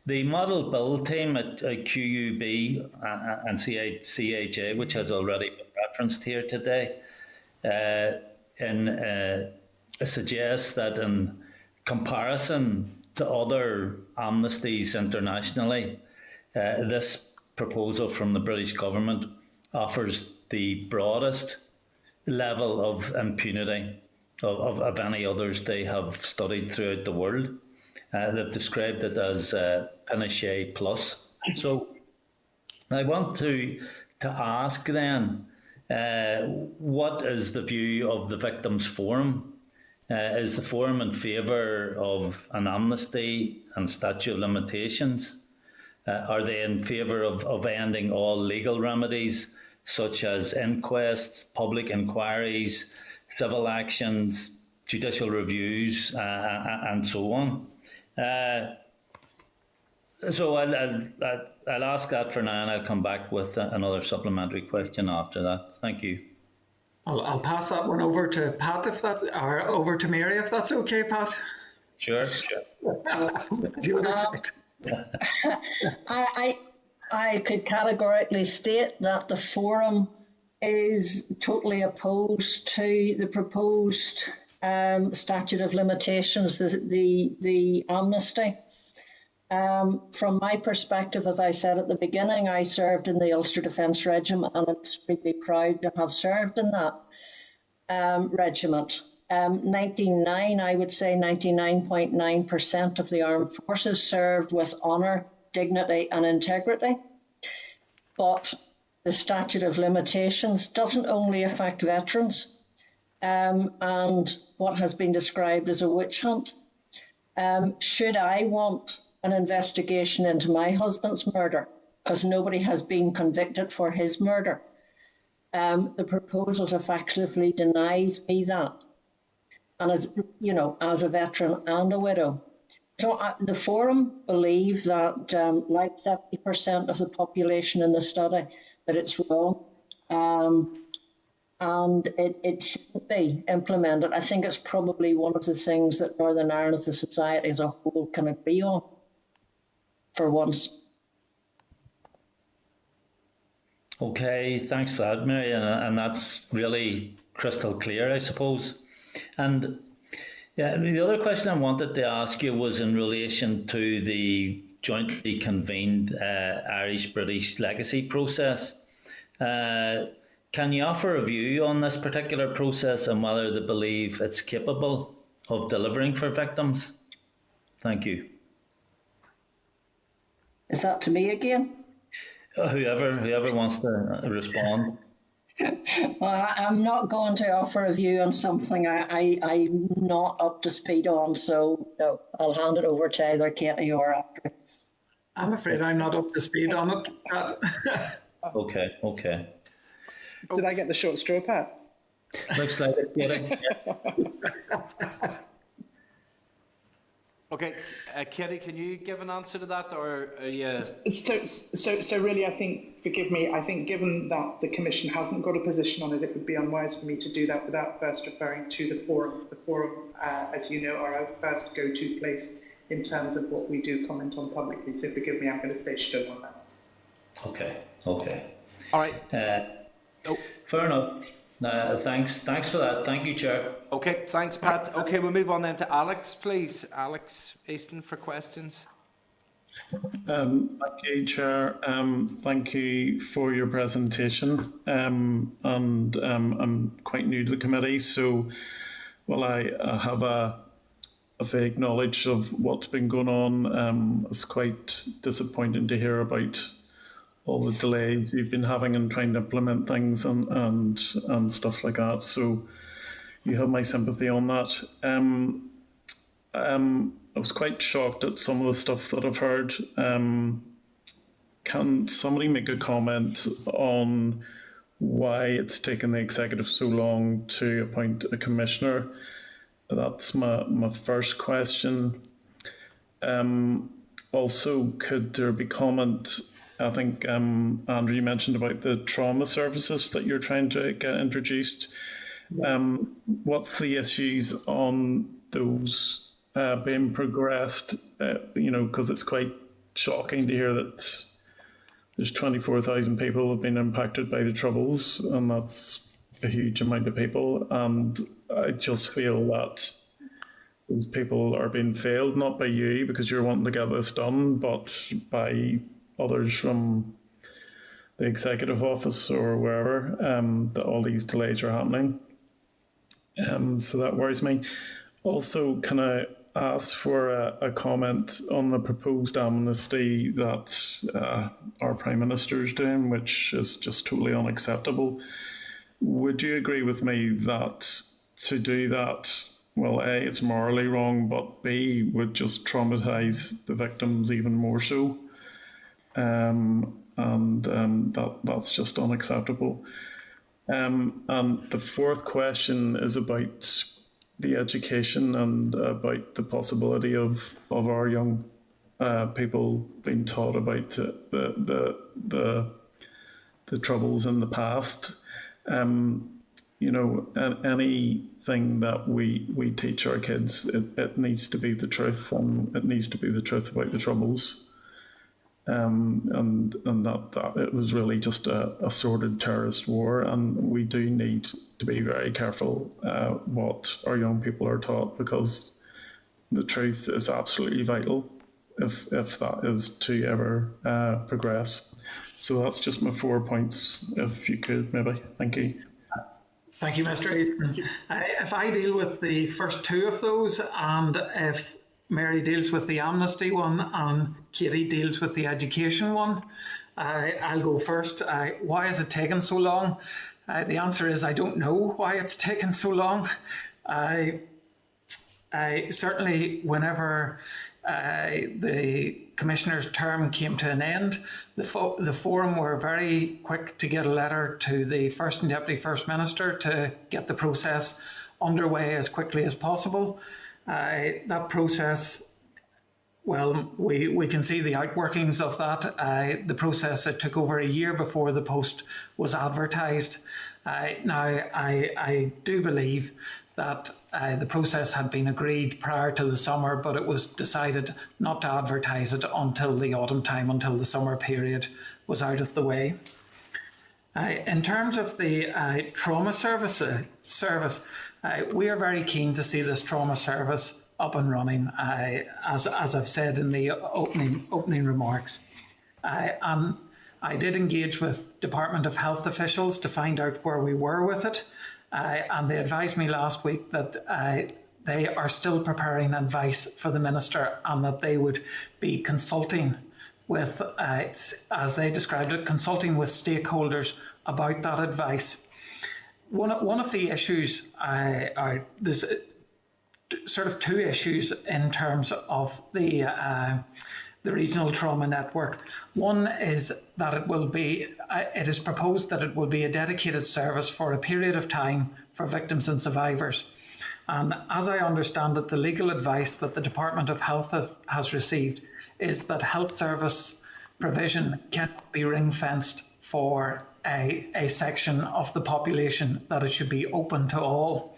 model build team at QUB and CHA, which has already been referenced here today, suggests that in comparison to other amnesties internationally, this proposal from the British government offers the broadest level of impunity of any others they have studied throughout the world. They've described it as Pinochet plus. So I want to ask then, what is the view of the Victims' Forum? Is the Forum in favour of an amnesty and statute of limitations? Are they in favour of ending all legal remedies, such as inquests, public inquiries, civil actions, judicial reviews, and so on? So I'll ask that for now, and I'll come back with another supplementary question after that. Thank you. I'll pass that one over to Pat, or over to Mary, if that's okay, Pat. Sure. I could categorically state that the Forum is totally opposed to the proposed statute of limitations, the amnesty. From my perspective, as I said at the beginning, I served in the Ulster Defence Regiment, and I'm extremely proud to have served in that regiment. 99.9% of the armed forces served with honour, dignity and integrity. But the statute of limitations doesn't only affect veterans and what has been described as a witch hunt. Should I want an investigation into my husband's murder, because nobody has been convicted for his murder, the proposals effectively denies me that. And as you know, as a veteran and a widow. So the Forum believe that, like 70% of the population in the study, that it's wrong, and it shouldn't be implemented. I think it's probably one of the things that Northern Ireland as a society as a whole can agree on, for once. Okay, thanks for that, Mary, and that's really crystal clear, I suppose. And yeah, the other question I wanted to ask you was in relation to the jointly convened Irish-British legacy process. Can you offer a view on this particular process and whether they believe it's capable of delivering for victims? Thank you. Is that to me again? Whoever wants to respond. Well, I'm not going to offer a view on something I'm not up to speed on, so no, I'll hand it over to either Katie or after. I'm afraid I'm not up to speed on it, Pat. Okay. Did I get the short straw, Pat? Looks like it, Katie. Okay, Katie, can you give an answer to that, or are you... So really, I think, forgive me, I think given that the Commission hasn't got a position on it, it would be unwise for me to do that without first referring to the Forum. The Forum, as you know, are our first go-to place in terms of what we do comment on publicly. So forgive me, I'm going to stay still on that. Okay. All right. Oh, Fair enough. Thanks for that. Thank you, Chair. okay, thanks, Pat. Okay, we'll move on then to Alex, please. Alex Easton for questions. Thank you, Chair. Thank you for your presentation. I'm quite new to the committee, so while I have a vague knowledge of what's been going on, it's quite disappointing to hear about all the delays you've been having in trying to implement things and stuff like that. So you have my sympathy on that. I was quite shocked at some of the stuff that I've heard. Can somebody make a comment on why it's taken the executive so long to appoint a commissioner? That's my first question. Also, could there be comment? I think, Andrew, you mentioned about the trauma services that you're trying to get introduced. What's the issues on those being progressed? Because it's quite shocking to hear that there's 24,000 people who have been impacted by the Troubles, and that's a huge amount of people. And I just feel that those people are being failed, not by you because you're wanting to get this done, but by others from the executive office or wherever, that all these delays are happening. So that worries me. Also, can I ask for a comment on the proposed amnesty that our Prime Minister is doing, which is just totally unacceptable? Would you agree with me that to do that, well, A, it's morally wrong, but B, would just traumatise the victims even more so? That's just unacceptable. And the fourth question is about the education and about the possibility of our young people being taught about the Troubles in the past. Anything that we teach our kids, it needs to be the truth, and it needs to be the truth about the Troubles. And that it was really just a sordid terrorist war, and we do need to be very careful what our young people are taught, because the truth is absolutely vital if that is to ever progress. So that's just my 4 points, if you could maybe. Thank you. Thank you, Mr. Easton. If I deal with the first two of those, and if Mary deals with the amnesty one and Katie deals with the education one, I'll go first. Why has it taken so long? The answer is I don't know why it's taken so long. Certainly, whenever the Commissioner's term came to an end, the Forum were very quick to get a letter to the First and Deputy First Minister to get the process underway as quickly as possible. That process, well, we can see the outworkings of that. The process, it took over a year before the post was advertised. Now, I do believe that the process had been agreed prior to the summer, but it was decided not to advertise it until the autumn time, until the summer period was out of the way. In terms of the trauma service, we are very keen to see this trauma service up and running, as I've said in the opening remarks. And I did engage with Department of Health officials to find out where we were with it, and they advised me last week that they are still preparing advice for the Minister, and that they would be consulting with, as they described it, consulting with stakeholders about that advice. One of the issues there's sort of two issues in terms of the regional trauma network. One is that it is proposed that it will be a dedicated service for a period of time for victims and survivors. And as I understand it, the legal advice that the Department of Health has received is that health service provision cannot be ring-fenced for a section of the population, that it should be open to all.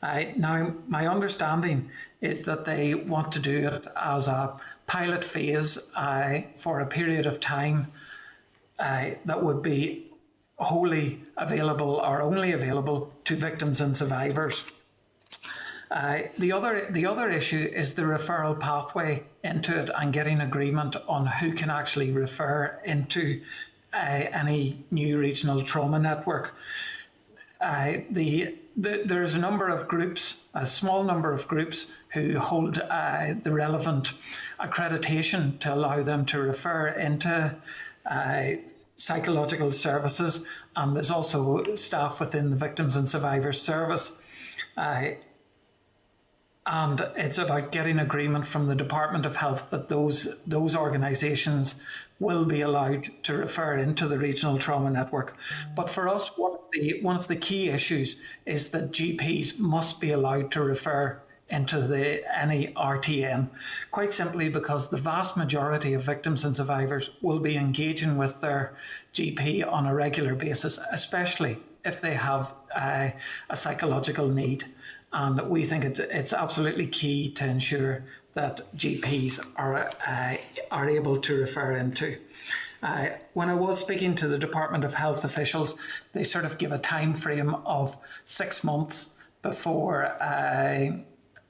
Now, my understanding is that they want to do it as a pilot phase for a period of time that would be wholly available or only available to victims and survivors. The other issue is the referral pathway into it and getting agreement on who can actually refer into any new regional trauma network. There is a number of groups, a small number of groups, who hold the relevant accreditation to allow them to refer into psychological services, and there's also staff within the Victims and Survivors Service. And it's about getting agreement from the Department of Health that those organisations will be allowed to refer into the regional trauma network. But for us, one of the key issues is that GPs must be allowed to refer into any RTN, quite simply because the vast majority of victims and survivors will be engaging with their GP on a regular basis, especially if they have a psychological need. And we think it's absolutely key to ensure that GPs are able to refer into. When I was speaking to the Department of Health officials, they sort of give a time frame of 6 months before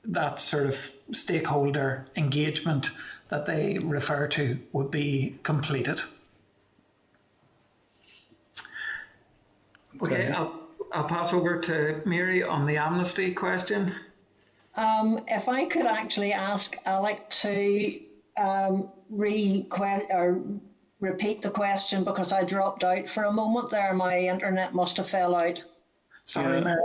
that sort of stakeholder engagement that they refer to would be completed. Okay, I'll pass over to Mary on the amnesty question. If I could actually ask Alec to repeat the question, because I dropped out for a moment there. My internet must have fell out. Sorry, Mary.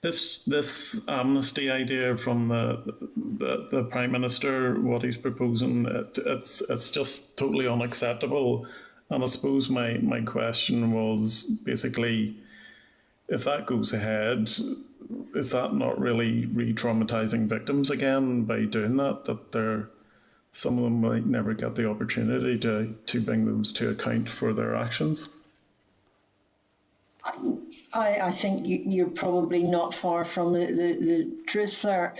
This amnesty idea from the Prime Minister, what he's proposing, it's just totally unacceptable. And I suppose my question was basically, if that goes ahead, is that not really re-traumatizing victims again by doing that? That some of them might never get the opportunity to bring those to account for their actions? I think you're probably not far from the truth there.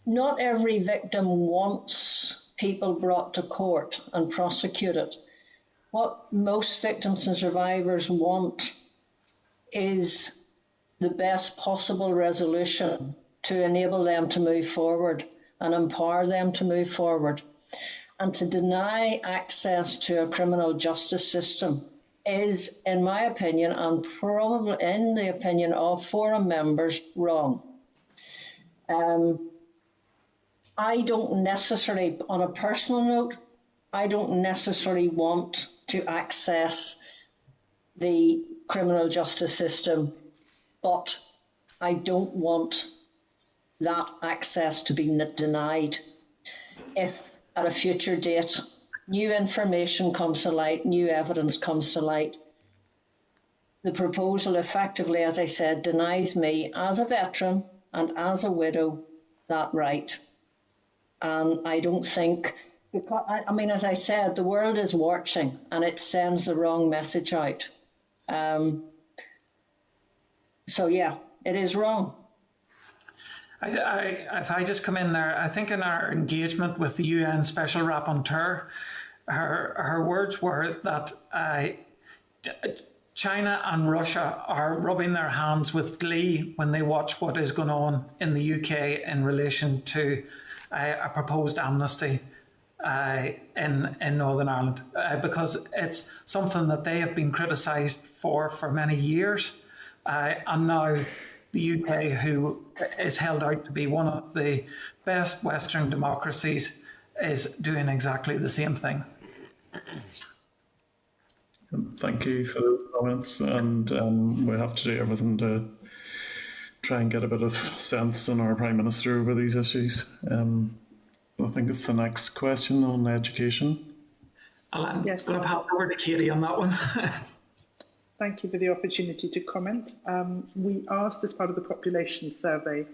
Not every victim wants people brought to court and prosecuted. What most victims and survivors want is the best possible resolution to enable them to move forward and empower them to move forward. And to deny access to a criminal justice system is, in my opinion, and probably in the opinion of forum members, wrong. I don't necessarily, on a personal note, I don't necessarily want to access the criminal justice system, but I don't want that access to be denied. If at a future date new information comes to light, new evidence comes to light, the proposal effectively, as I said, denies me as a veteran and as a widow that right. And I don't think, because I mean, as I said, the world is watching and it sends the wrong message out. So yeah, it is wrong. If I just come in there, I think in our engagement with the UN Special Rapporteur, her words were that China and Russia are rubbing their hands with glee when they watch what is going on in the UK in relation to a proposed amnesty in Northern Ireland, because it's something that they have been criticised for many years, and now the UK, who is held out to be one of the best Western democracies, is doing exactly the same thing. Thank you for those comments, and we have to do everything to try and get a bit of sense in our Prime Minister over these issues. I think it's the next question on education. I'm Yes. going to pass over to Katie on that one. Thank you for the opportunity to comment. We asked as part of the population survey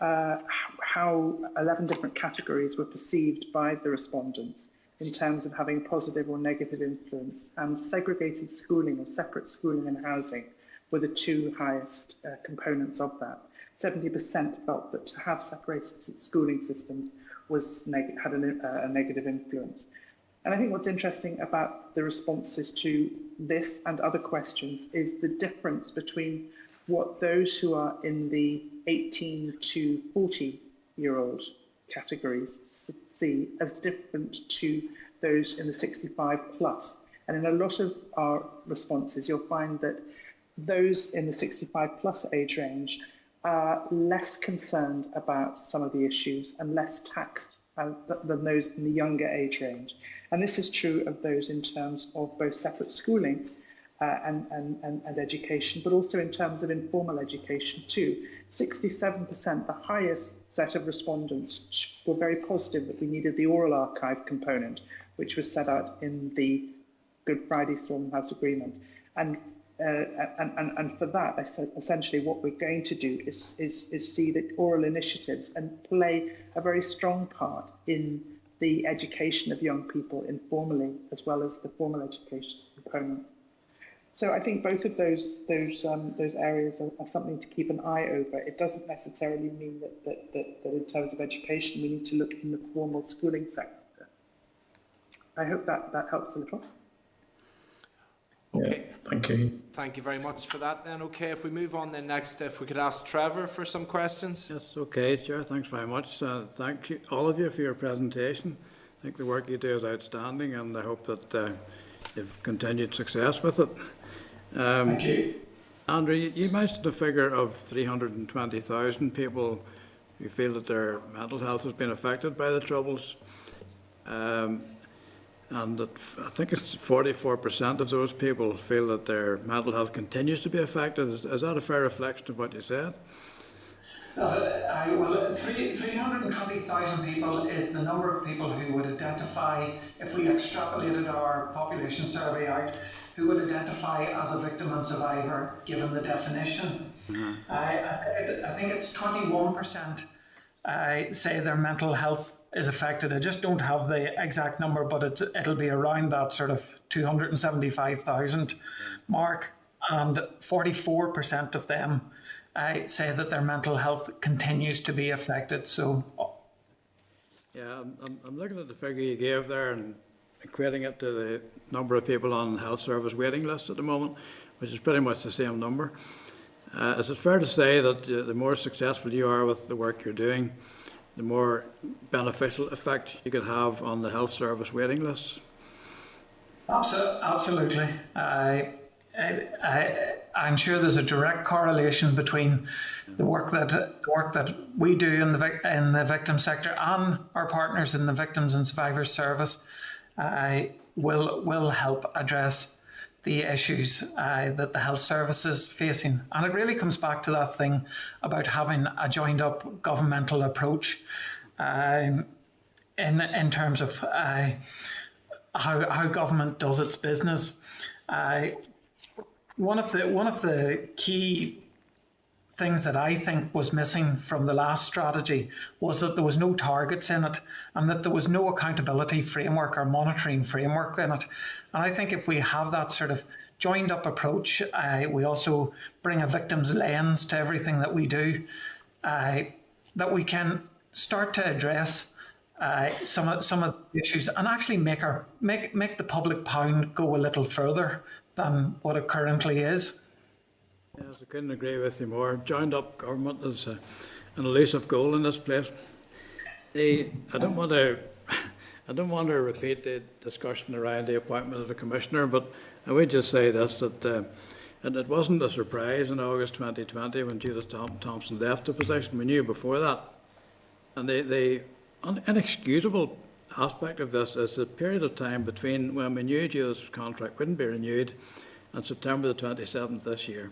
how 11 different categories were perceived by the respondents in terms of having positive or negative influence, and segregated schooling or separate schooling and housing were the two highest components of that. 70% felt that to have separated schooling systems had a negative influence. And I think what's interesting about the responses to this and other questions is the difference between what those who are in the 18 to 40-year-old categories see as different to those in the 65 plus. And in a lot of our responses, you'll find that those in the 65 plus age range are less concerned about some of the issues and less taxed than those in the younger age range. And this is true of those in terms of both separate schooling and education, but also in terms of informal education too. 67%, the highest set of respondents, were very positive that we needed the oral archive component, which was set out in the Good Friday Storm House Agreement. And for that, essentially what we're going to do is see that oral initiatives and play a very strong part in the education of young people informally, as well as the formal education component. So I think both of those areas are something to keep an eye over. It doesn't necessarily mean that in terms of education, we need to look in the formal schooling sector. I hope that helps a little. Okay. Yeah, thank you. Thank you very much for that then. Okay, if we move on then next, if we could ask Trevor for some questions. Yes, okay, Chair, thanks very much. Thank you, all of you, for your presentation. I think the work you do is outstanding, and I hope that you've continued success with it. Thank you. Andrew, you mentioned a figure of 320,000 people who feel that their mental health has been affected by the Troubles. And that I think it's 44% of those people feel that their mental health continues to be affected. Is that a fair reflection of what you said? Well, 320,000 people is the number of people who would identify, if we extrapolated our population survey out, who would identify as a victim and survivor, given the definition. Mm-hmm. I think it's 21% say their mental health is affected. I just don't have the exact number, but it'll be around that sort of 275,000 mark, and 44% of them say that their mental health continues to be affected. So, yeah, I'm looking at the figure you gave there and equating it to the number of people on health service waiting lists at the moment, which is pretty much the same number. Is it fair to say that the more successful you are with the work you're doing, the more beneficial effect you could have on the health service waiting lists? Absolutely. I'm sure there's a direct correlation between the work that we do in the victim sector and our partners in the Victims and Survivors Service will help address the issues that the health service is facing. And it really comes back to that thing about having a joined up governmental approach in terms of how government does its business. One of the key things that I think was missing from the last strategy was that there was no targets in it, and that there was no accountability framework or monitoring framework in it. And I think if we have that sort of joined up approach, we also bring a victim's lens to everything that we do, that we can start to address some of the issues and actually make the public pound go a little further than what it currently is. Yes, I couldn't agree with you more. Joined up government is an elusive goal in this place. I don't want to repeat the discussion around the appointment of the commissioner, but I would just say this, that it wasn't a surprise in August 2020 when Judith Thompson left the position. We knew before that. And the inexcusable aspect of this is the period of time between when we knew Judith's contract wouldn't be renewed and September the 27th this year.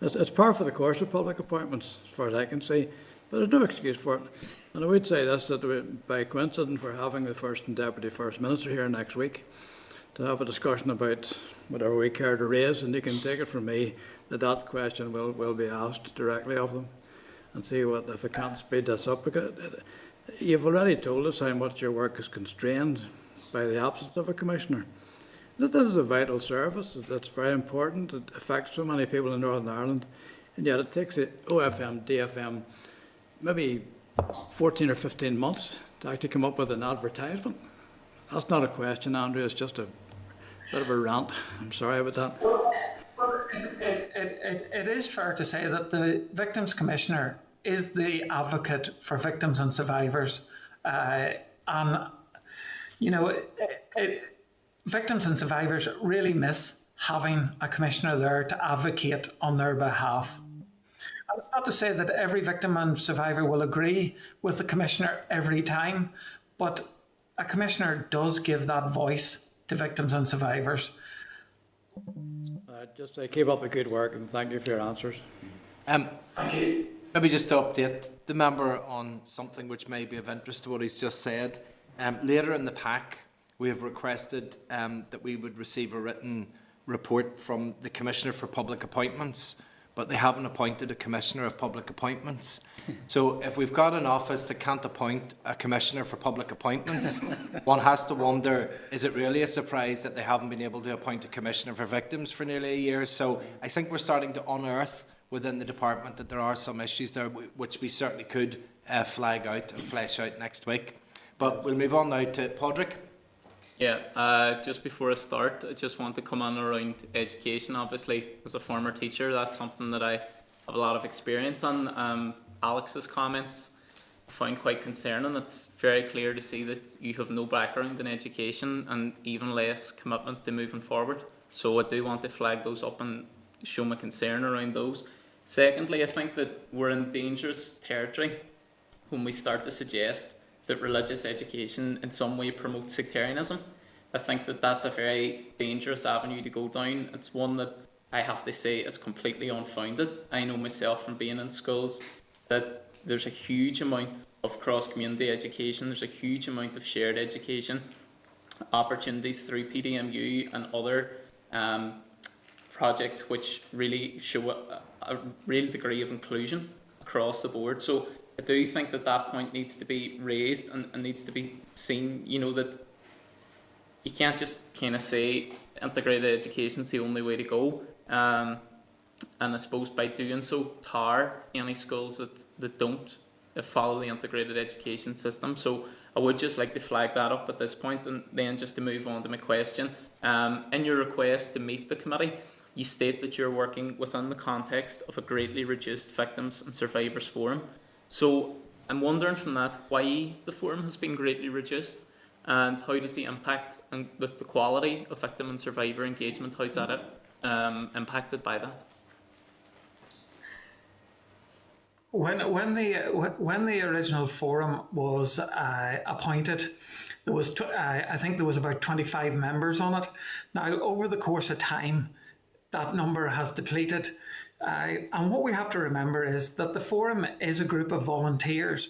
It's par for the course of public appointments, as far as I can see, but there's no excuse for it. And I would say this, that by coincidence we're having the First and Deputy First Minister here next week to have a discussion about whatever we care to raise, and you can take it from me that question will be asked directly of them, and see if I can't speed this up, because you've already told us how much your work is constrained by the absence of a commissioner. This is a vital service. It's very important. It affects so many people in Northern Ireland, and yet it takes OFM, DFM, maybe 14 or 15 months to actually come up with an advertisement. That's not a question, Andrew. It's just a bit of a rant. I'm sorry about that. It is fair to say that the Victims Commissioner is the advocate for victims and survivors. And, you know, victims and survivors really miss having a commissioner there to advocate on their behalf. And it's not to say that every victim and survivor will agree with the commissioner every time, but a commissioner does give that voice to victims and survivors. Just keep up the good work and thank you for your answers. Thank you. Maybe just to update the member on something which may be of interest to what he's just said. Later in the pack, we have requested that we would receive a written report from the Commissioner for Public Appointments, but they haven't appointed a Commissioner of Public Appointments. So if we've got an office that can't appoint a Commissioner for Public Appointments, one has to wonder, is it really a surprise that they haven't been able to appoint a Commissioner for Victims for nearly a year? So I think we're starting to unearth within the department that there are some issues there which we certainly could flag out and flesh out next week. But we'll move on now to Padraig. Yeah, just before I start, I just want to come on around education. Obviously, as a former teacher, that's something that I have a lot of experience on. Alex's comments I found quite concerning. It's very clear to see that you have no background in education and even less commitment to moving forward. So I do want to flag those up and show my concern around those. Secondly, I think that we're in dangerous territory when we start to suggest that religious education in some way promotes sectarianism. I think that that's a very dangerous avenue to go down. It's one that I have to say is completely unfounded. I know myself from being in schools that there's a huge amount of cross-community education, there's a huge amount of shared education, opportunities through PDMU and other projects which really show a real degree of inclusion across the board. So I do think that that point needs to be raised and needs to be seen, you know, that you can't just kind of say integrated education is the only way to go. And I suppose by doing so, tar any schools that don't follow the integrated education system. So I would just like to flag that up at this point, and then just to move on to my question. In your request to meet the committee, you state that you're working within the context of a greatly reduced victims and survivors forum. So I'm wondering from that why the forum has been greatly reduced, and how does the impact and the quality of victim and survivor engagement, how is that impacted by that? When the original forum was appointed, there was I think there was about 25 members on it. Now, over the course of time, that number has depleted. And what we have to remember is that the forum is a group of volunteers,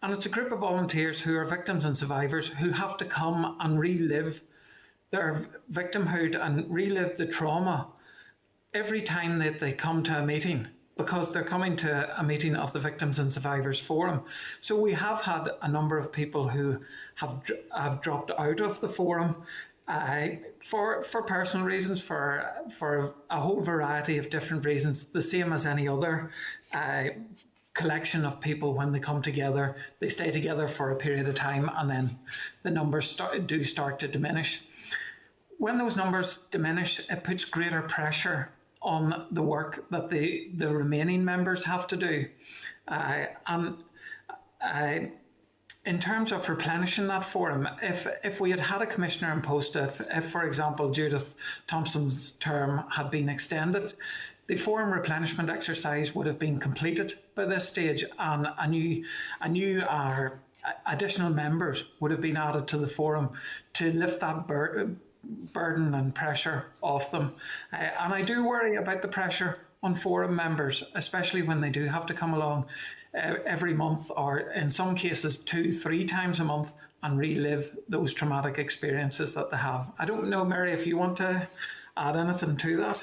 and it's a group of volunteers who are victims and survivors who have to come and relive their victimhood and relive the trauma every time that they come to a meeting, because they're coming to a meeting of the Victims and Survivors Forum. So we have had a number of people who have dropped out of the forum for personal reasons, for a whole variety of different reasons, the same as any other collection of people. When they come together, they stay together for a period of time, and then the numbers start to diminish. When those numbers diminish, it puts greater pressure on the work that the remaining members have to do. In terms of replenishing that forum, if we had had a commissioner in post, if for example Judith Thompson's term had been extended, the forum replenishment exercise would have been completed by this stage, and additional members would have been added to the forum to lift that burden and pressure off them. And I do worry about the pressure on forum members, especially when they do have to come along every month, or in some cases 2-3 times a month, and relive those traumatic experiences that they have. I don't know, Mary, if you want to add anything to that.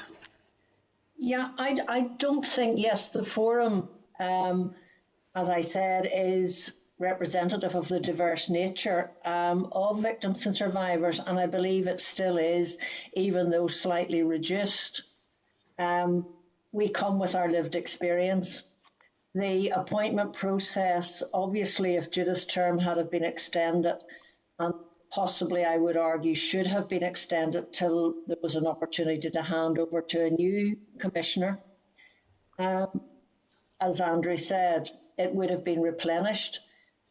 Yeah, I don't think, yes, the forum, as I said, is representative of the diverse nature of victims and survivors, and I believe it still is, even though slightly reduced. We come with our lived experience. The appointment process, obviously, if Judith's term had been extended and possibly I would argue should have been extended till there was an opportunity to hand over to a new commissioner. As Andrew said, it would have been replenished.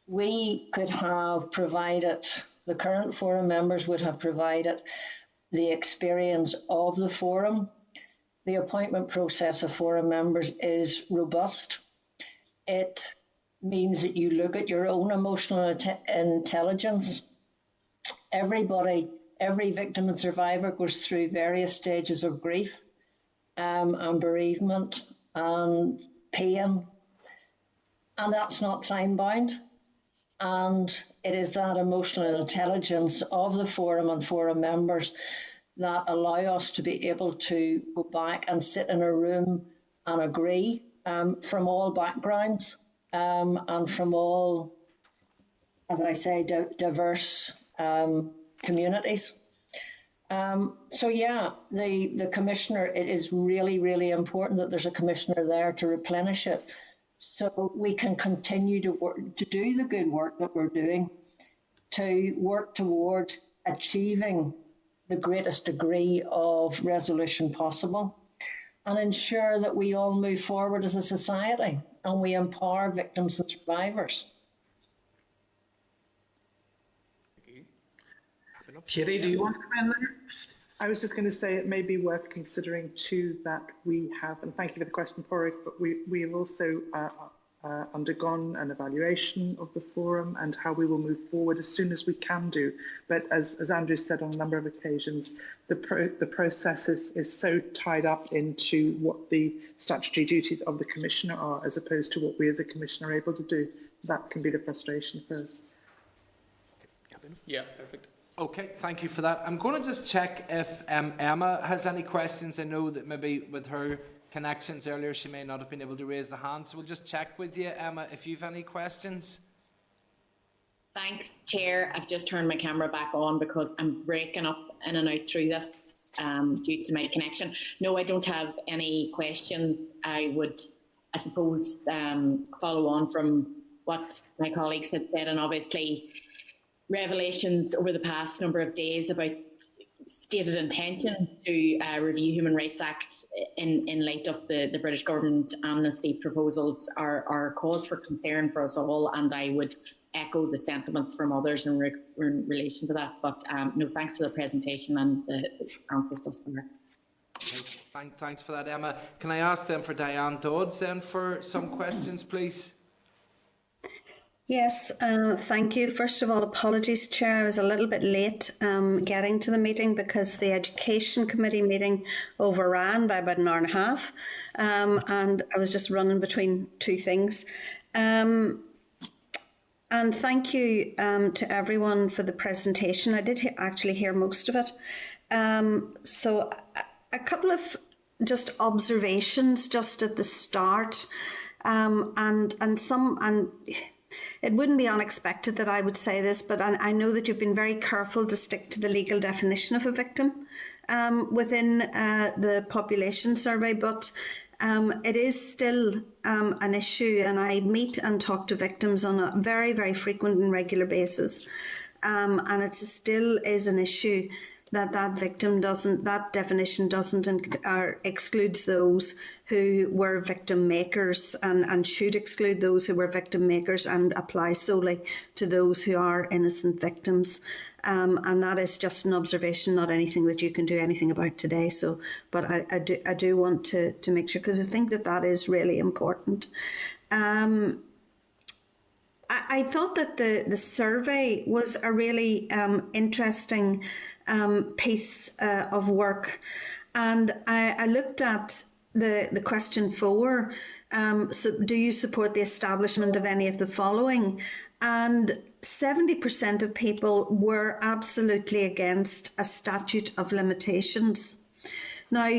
We could have provided, the current forum members would have provided the experience of the forum. The appointment process of forum members is robust. It means that you look at your own emotional intelligence. Everybody, every victim and survivor goes through various stages of grief and bereavement and pain, and that's not time bound. And it is that emotional intelligence of the forum and forum members that allow us to be able to go back and sit in a room and agree from all backgrounds and from all, as I say, diverse communities. So yeah, the commissioner, it is really, really important that there's a commissioner there to replenish it, so we can continue to work, to do the good work that we're doing, to work towards achieving the greatest degree of resolution possible, and ensure that we all move forward as a society and we empower victims and survivors. Katie, do you want to come in there? I was just going to say it may be worth considering too that we have, and thank you for the question, Porrick, but we have also undergone an evaluation of the forum and how we will move forward as soon as we can do. But as Andrew said on a number of occasions, the process is so tied up into what the statutory duties of the Commissioner are, as opposed to what we as a Commissioner are able to do. That can be the frustration for us. Yeah, perfect. Okay, thank you for that. I'm going to just check if Emma has any questions. I know that maybe with her connections earlier, she may not have been able to raise the hand. So we'll just check with you, Emma, if you've any questions. Thanks, Chair. I've just turned my camera back on because I'm breaking up in and out through this due to my connection. No, I don't have any questions. I would, I suppose, follow on from what my colleagues had said, and obviously revelations over the past number of days about stated intention to review Human Rights Act in light of the British government amnesty proposals are cause for concern for us all, and I would echo the sentiments from others in relation to that. But no, thanks for the presentation and the answers thus far. Thanks for that, Emma. Can I ask them for Diane Dodds then for some questions, please? Yes, thank you. First of all, apologies, Chair. I was a little bit late getting to the meeting because the Education Committee meeting overran by about an hour and a half, and I was just running between two things. And thank you to everyone for the presentation. I did actually hear most of it. So a couple of just observations just at the start, and it wouldn't be unexpected that I would say this, but I know that you've been very careful to stick to the legal definition of a victim within the population survey, but it is still an issue, and I meet and talk to victims on a very, very frequent and regular basis, and it still is an issue that victim doesn't, that definition doesn't excludes those who were victim makers, and should exclude those who were victim makers and apply solely to those who are innocent victims. And that is just an observation, not anything that you can do anything about today. So, but I do want to make sure, because I think that is really important. I thought that the survey was a really interesting piece of work, and I looked at the question 4. So do you support the establishment of any of the following? And 70% of people were absolutely against a statute of limitations. Now,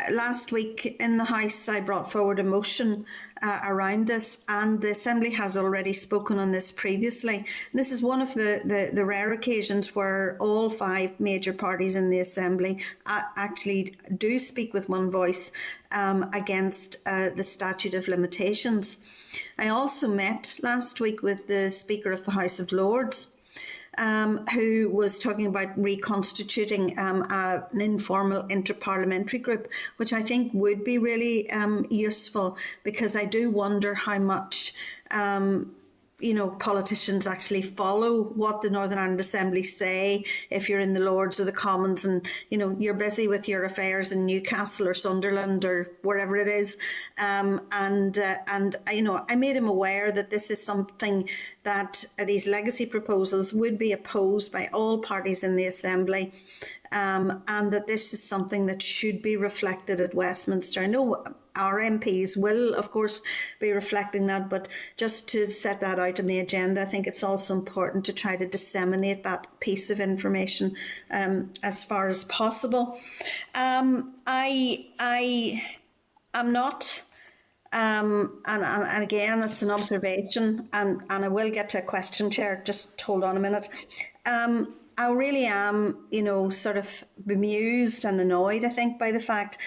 last week in the House, I brought forward a motion around this, and the Assembly has already spoken on this previously. This is one of the rare occasions where all 5 major parties in the Assembly actually do speak with one voice against the statute of limitations. I also met last week with the Speaker of the House of Lords, who was talking about reconstituting an informal interparliamentary group, which I think would be really useful, because I do wonder how much politicians actually follow what the Northern Ireland Assembly say if you're in the Lords or the Commons and, you're busy with your affairs in Newcastle or Sunderland or wherever it is. I made him aware that this is something that these legacy proposals would be opposed by all parties in the Assembly. And that this is something that should be reflected at Westminster. I know our MPs will, of course, be reflecting that, but just to set that out on the agenda, I think it's also important to try to disseminate that piece of information as far as possible. I am not, and again, it's an observation, and I will get to a question, Chair, just hold on a minute. I really am, sort of bemused and annoyed, I think, by the fact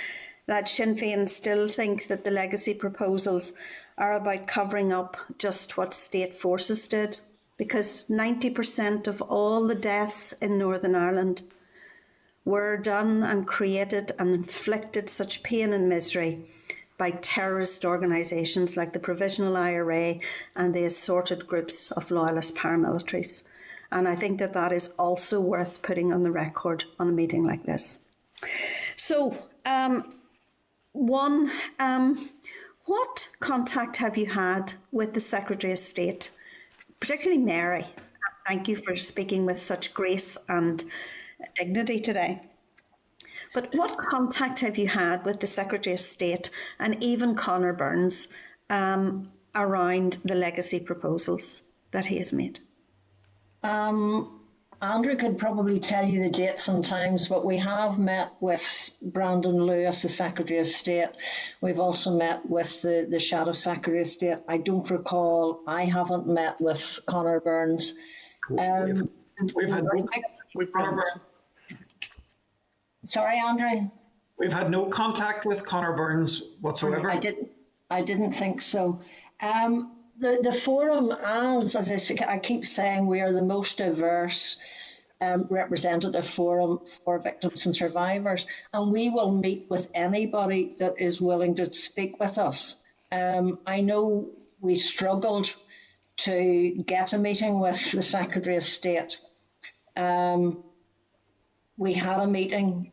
that Sinn Féin still think that the legacy proposals are about covering up just what state forces did, because 90% of all the deaths in Northern Ireland were done and created and inflicted such pain and misery by terrorist organisations like the Provisional IRA and the assorted groups of loyalist paramilitaries. And I think that is also worth putting on the record on a meeting like this. So, what contact have you had with the Secretary of State, particularly Mary? Thank you for speaking with such grace and dignity today. But what contact have you had with the Secretary of State and even Conor Burns around the legacy proposals that he has made? Andrew could probably tell you the dates and times, but we have met with Brandon Lewis, the Secretary of State. We've also met with the Shadow Secretary of State. I don't recall, I haven't met with Conor Burns. We've had Sorry, Andrew? We've had no contact with Conor Burns whatsoever. I didn't think so. The forum, as I keep saying, we are the most diverse representative forum for victims and survivors, and we will meet with anybody that is willing to speak with us. I know we struggled to get a meeting with the Secretary of State. We had a meeting.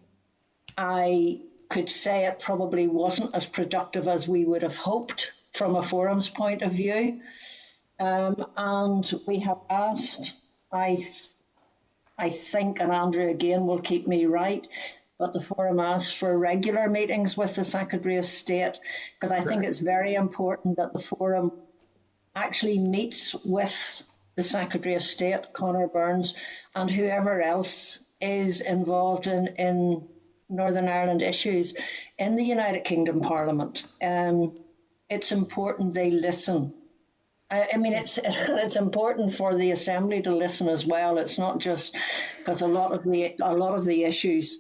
I could say it probably wasn't as productive as we would have hoped from a forum's point of view. And we have asked, I think, and Andrew again will keep me right, but the forum asked for regular meetings with the Secretary of State, because I think it's very important that the forum actually meets with the Secretary of State, Conor Burns, and whoever else is involved in Northern Ireland issues in the United Kingdom Parliament. It's important they listen. I mean, it's important for the Assembly to listen as well. It's not just because a lot of the issues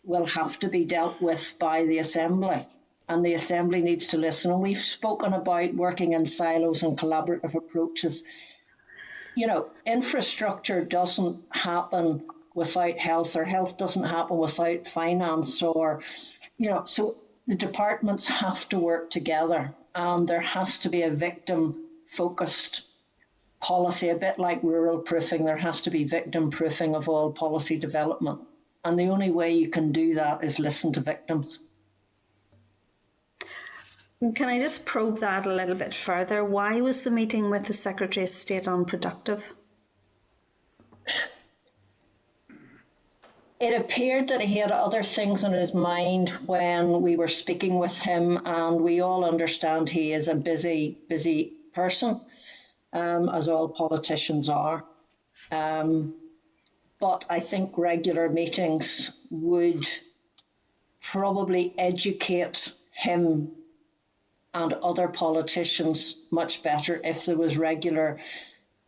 will have to be dealt with by the Assembly, and the Assembly needs to listen. And we've spoken about working in silos and collaborative approaches. Infrastructure doesn't happen without health, or health doesn't happen without finance, or so the departments have to work together, and there has to be a victim-focused policy, a bit like rural proofing. There has to be victim proofing of all policy development, and the only way you can do that is listen to victims. Can I just probe that a little bit further? Why was the meeting with the Secretary of State unproductive? It appeared that he had other things on his mind when we were speaking with him, and we all understand he is a busy person, as all politicians are. But I think regular meetings would probably educate him and other politicians much better if there was regular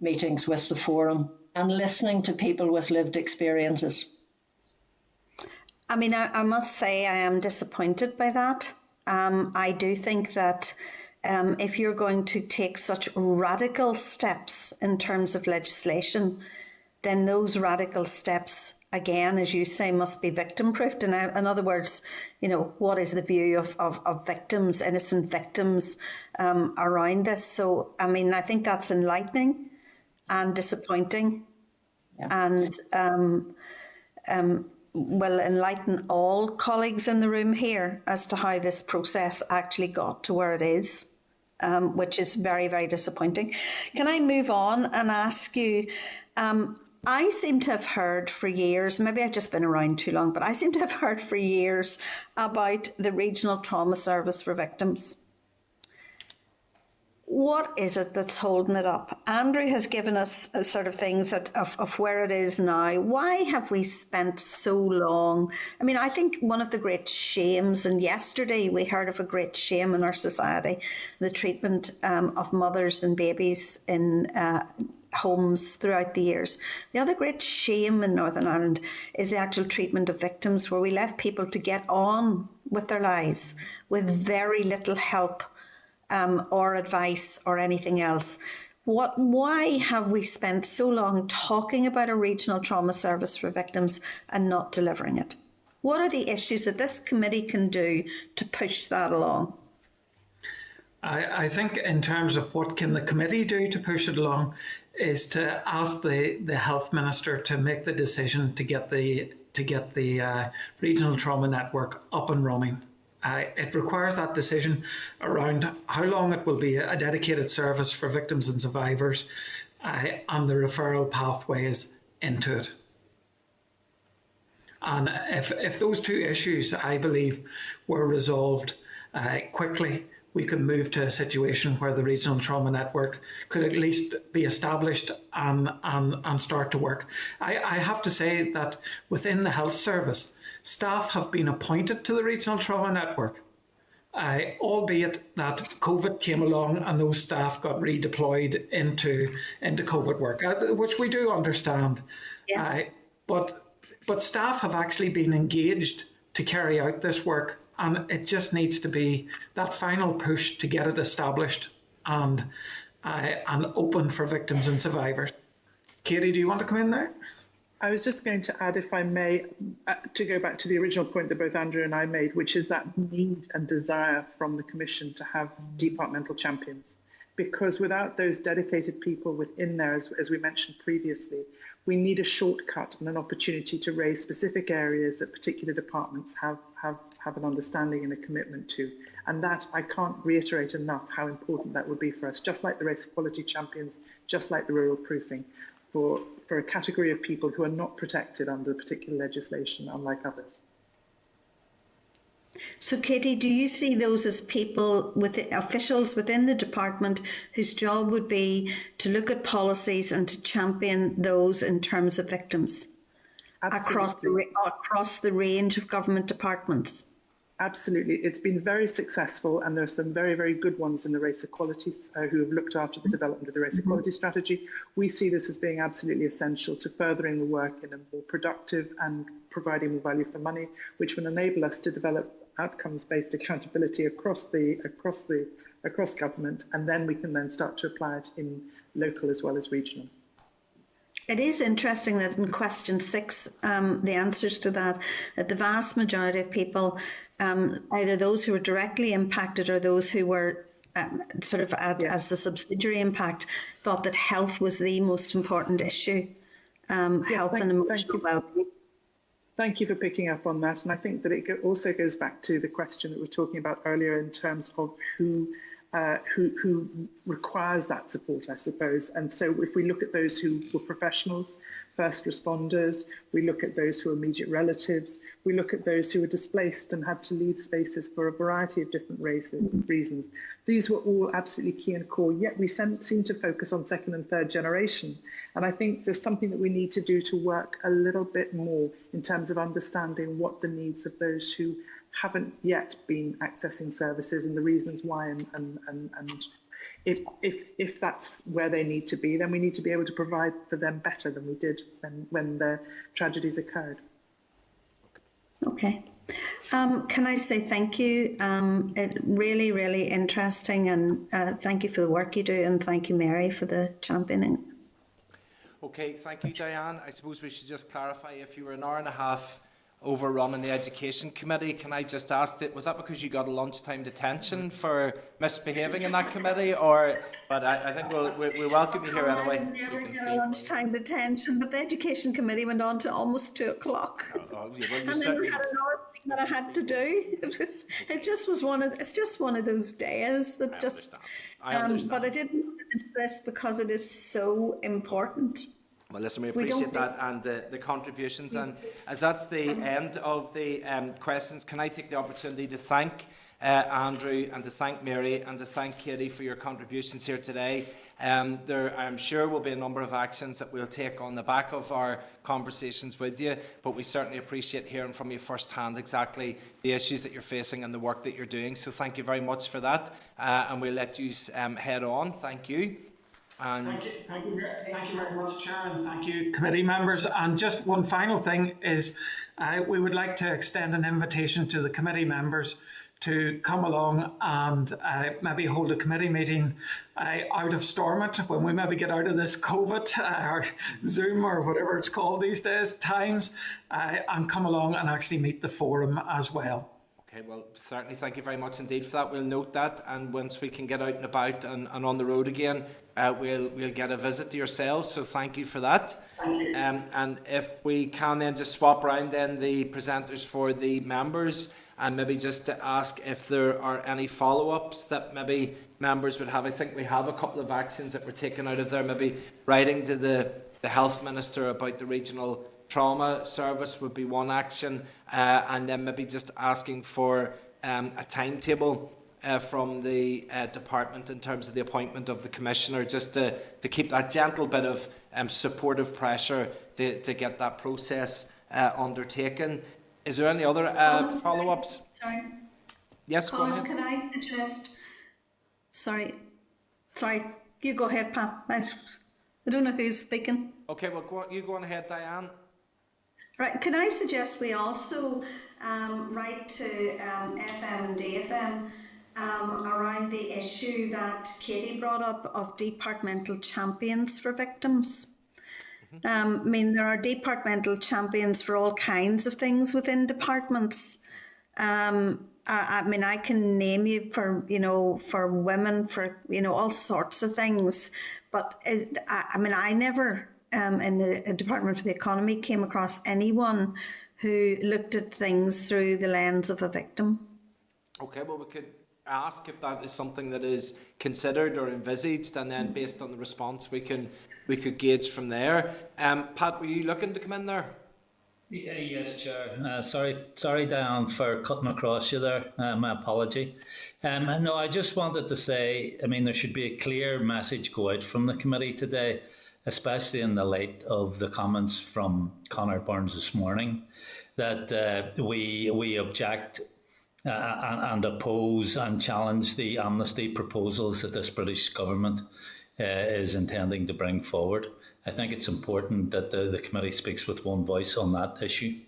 meetings with the forum and listening to people with lived experiences. I mean, I must say I am disappointed by that. I do think that if you're going to take such radical steps in terms of legislation, then those radical steps, again, as you say, must be victim-proofed. In other words, what is the view of victims, innocent victims around this? So, I think that's enlightening and disappointing, and will enlighten all colleagues in the room here as to how this process actually got to where it is. Which is very, very disappointing. Can I move on and ask you, I seem to have heard for years, maybe I've just been around too long, but I seem to have heard for years about the Regional Trauma Service for Victims. What is it that's holding it up? Andrew has given us sort of things of where it is now. Why have we spent so long? I think one of the great shames, and yesterday we heard of a great shame in our society, the treatment of mothers and babies in homes throughout the years. The other great shame in Northern Ireland is the actual treatment of victims, where we left people to get on with their lives with very little help or advice or anything else. Why have we spent so long talking about a regional trauma service for victims and not delivering it? What are the issues that this committee can do to push that along? I think in terms of what can the committee do to push it along is to ask the health minister to make the decision to get the regional trauma network up and running. It requires that decision around how long it will be a dedicated service for victims and survivors, and the referral pathways into it. And if those two issues, I believe, were resolved quickly, we could move to a situation where the regional trauma network could at least be established and start to work. I have to say that within the health service, staff have been appointed to the regional trauma network, albeit that COVID came along and those staff got redeployed into COVID work, which we do understand. Yeah. But staff have actually been engaged to carry out this work, and it just needs to be that final push to get it established and open for victims and survivors. Katie, do you want to come in there? I was just going to add, if I may, to go back to the original point that both Andrew and I made, which is that need and desire from the Commission to have departmental champions. Because without those dedicated people within there, as we mentioned previously, we need a shortcut and an opportunity to raise specific areas that particular departments have an understanding and a commitment to. And that, I can't reiterate enough how important that would be for us, just like the race equality champions, just like the rural proofing, for a category of people who are not protected under particular legislation, unlike others. So, Katie, do you see those as people, officials within the department whose job would be to look at policies and to champion those in terms of victims across the range of government departments? Absolutely. It's been very successful, and there are some very, very good ones in the race equalities who have looked after the development of the race equality strategy. We see this as being absolutely essential to furthering the work in a more productive and providing more value for money, which will enable us to develop outcomes-based accountability across government, and then we can then start to apply it in local as well as regional. It is interesting that in question 6, the answers to that the vast majority of people, either those who were directly impacted or those who were as a subsidiary impact, thought that health was the most important issue, health and emotional well-being. Thank you for picking up on that. And I think that it also goes back to the question that we were talking about earlier in terms of who requires that support, I suppose. And so if we look at those who were professionals, first responders, we look at those who are immediate relatives, we look at those who were displaced and had to leave spaces for a variety of different reasons. These were all absolutely key and core, yet we seem to focus on second and third generation. And I think there's something that we need to do to work a little bit more in terms of understanding what the needs of those who haven't yet been accessing services and the reasons why, and if that's where they need to be, then we need to be able to provide for them better than we did when the tragedies occurred. Okay. Can I say thank you? It really, really interesting, and thank you for the work you do, and thank you, Mary, for the championing. Okay, thank you, Diane. I suppose we should just clarify, if you were an hour and a half overrun in the Education Committee, can I just ask, was that because you got a lunchtime detention for misbehaving in that committee, or? But I think we'll welcome you here anyway. I never get a lunchtime detention, but the Education Committee went on to almost 2 o'clock. Well, you And then certainly we had another thing that I had to do. It's just one of those days that just. I understand. But I didn't miss this because it is so important. Well, listen, we We appreciate don't that and the contributions. And as that's the end of the questions, can I take the opportunity to thank Andrew and to thank Mary and to thank Katie for your contributions here today. There, I'm sure, will be a number of actions that we'll take on the back of our conversations with you, but we certainly appreciate hearing from you firsthand exactly the issues that you're facing and the work that you're doing. So thank you very much for that, and we'll let you head on. Thank you. And Thank you very much, Chair, and thank you, committee members. And just one final thing is, we would like to extend an invitation to the committee members to come along and maybe hold a committee meeting out of Stormont when we maybe get out of this COVID or Zoom or whatever it's called these days times, and come along and actually meet the forum as well. Okay, well, certainly thank you very much indeed for that. We'll note that, and once we can get out and about and on the road again, we'll get a visit to yourselves, so thank you for that. Thank you. And if we can then just swap around then the presenters for the members, and maybe just to ask if there are any follow-ups that maybe members would have. I think we have a couple of actions that were taken out of there, maybe writing to the Health Minister about the regional trauma service would be one action, and then maybe just asking for a timetable from the department in terms of the appointment of the Commissioner, just to keep that gentle bit of supportive pressure to get that process undertaken. Is there any other follow-ups? Sorry. Yes, Colin, go ahead. can I suggest... Sorry, you go ahead, Pat. I don't know who's speaking. Okay, well, you go on ahead, Diane. Right, can I suggest we also write to FM and DFM around the issue that Katie brought up of departmental champions for victims? I mean, there are departmental champions for all kinds of things within departments. I mean, I can name you for women, for, all sorts of things. But I never, in the Department for the Economy, came across anyone who looked at things through the lens of a victim. Okay, well, we could ask if that is something that is considered or envisaged, and then based on the response, we could gauge from there. Pat, were you looking to come in there? Yeah, yes, Chair. Sorry, Diane, for cutting across you there. My apology. No, I just wanted to say, I mean, there should be a clear message go out from the committee today, especially in the light of the comments from Conor Burns this morning, that we object and oppose and challenge the amnesty proposals that this British government is intending to bring forward. I think it's important that the committee speaks with one voice on that issue.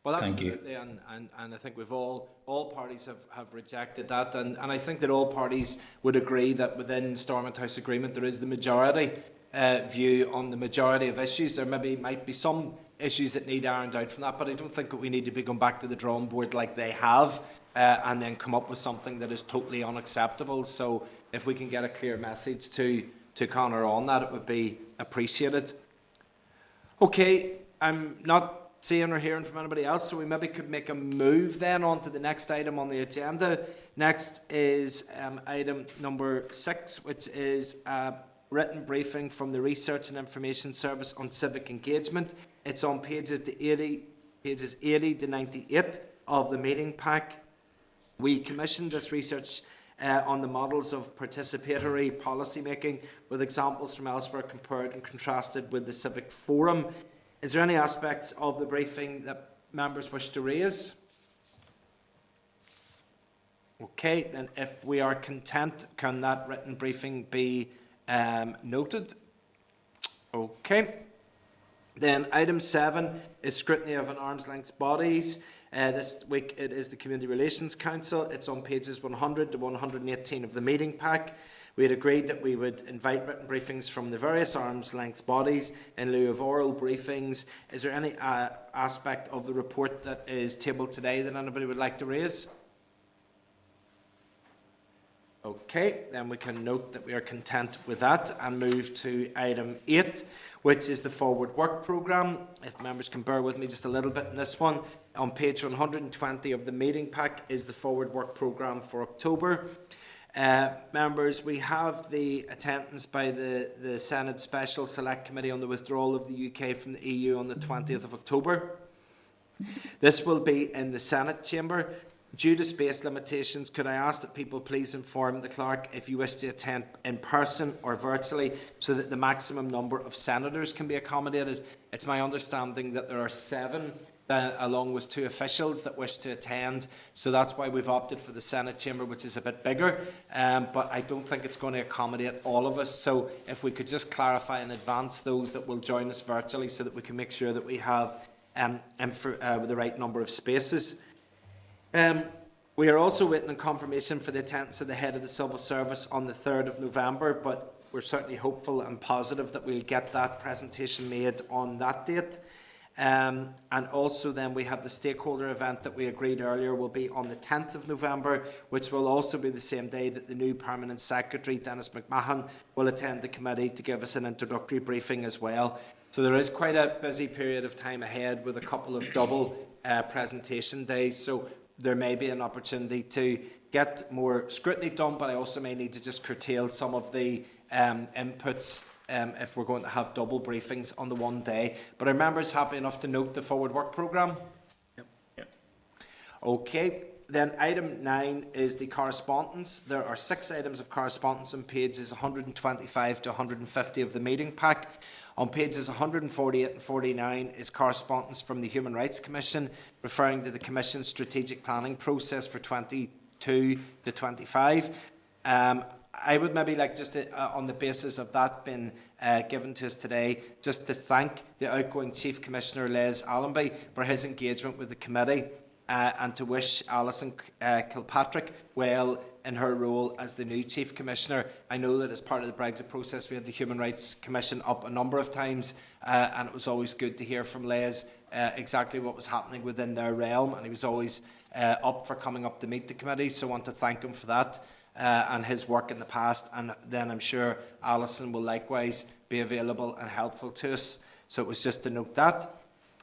Well, absolutely, and I think we've all parties have rejected that, and I think that all parties would agree that within Stormont House Agreement there is the majority view on the majority of issues. There might be some issues that need ironed out from that, but I don't think that we need to be going back to the drawing board like they have and then come up with something that is totally unacceptable. So if we can get a clear message to Conor on that, it would be appreciated. Okay, I'm not seeing or hearing from anybody else, so we maybe could make a move then on to the next item on the agenda. Next is item number 6, which is a written briefing from the Research and Information Service on civic engagement. It's on pages 80 to 98 of the meeting pack. We commissioned this research on the models of participatory policy making with examples from elsewhere compared and contrasted with the Civic Forum. Is there any aspects of the briefing that members wish to raise? Okay, then if we are content, can that written briefing be noted? Okay. Then item 7 is scrutiny of an arm's length bodies. This week it is the Community Relations Council. It's on pages 100 to 118 of the meeting pack. We had agreed that we would invite written briefings from the various arm's length bodies in lieu of oral briefings. Is there any aspect of the report that is tabled today that anybody would like to raise? Okay, then we can note that we are content with that and move to item 8, which is the Forward Work Programme. If members can bear with me just a little bit in this one. On page 120 of the meeting pack is the Forward Work Programme for October. Members, we have the attendance by the Senate Special Select Committee on the withdrawal of the UK from the EU on the 20th of October. This will be in the Senate chamber. Due to space limitations, could I ask that people please inform the clerk if you wish to attend in person or virtually so that the maximum number of senators can be accommodated? It's my understanding that there are 7 along with 2 officials that wish to attend, so that's why we've opted for the Senate chamber, which is a bit bigger, but I don't think it's going to accommodate all of us. So if we could just clarify in advance those that will join us virtually so that we can make sure that we have the right number of spaces. We are also waiting on confirmation for the attendance of the head of the civil service on the 3rd of November, but we're certainly hopeful and positive that we'll get that presentation made on that date. And also then we have the stakeholder event that we agreed earlier will be on the 10th of November, which will also be the same day that the new Permanent Secretary, Dennis McMahon, will attend the committee to give us an introductory briefing as well. So there is quite a busy period of time ahead with a couple of double presentation days. So there may be an opportunity to get more scrutiny done, but I also may need to just curtail some of the inputs if we're going to have double briefings on the one day. But are members happy enough to note the Forward Work Programme? Yep. Okay, then item 9 is the correspondence. There are 6 items of correspondence on pages 125 to 150 of the meeting pack. On pages 148 and 49 is correspondence from the Human Rights Commission referring to the Commission's strategic planning process for 22 to 25. I would maybe like just to, on the basis of that being given to us today, just to thank the outgoing Chief Commissioner Les Allenby for his engagement with the committee and to wish Alison Kilpatrick well in her role as the new Chief Commissioner. I know that as part of the Brexit process we had the Human Rights Commission up a number of times and it was always good to hear from Les exactly what was happening within their realm, and he was always up for coming up to meet the committee, so I want to thank him for that and his work in the past, and then I'm sure Alison will likewise be available and helpful to us. So it was just to note that.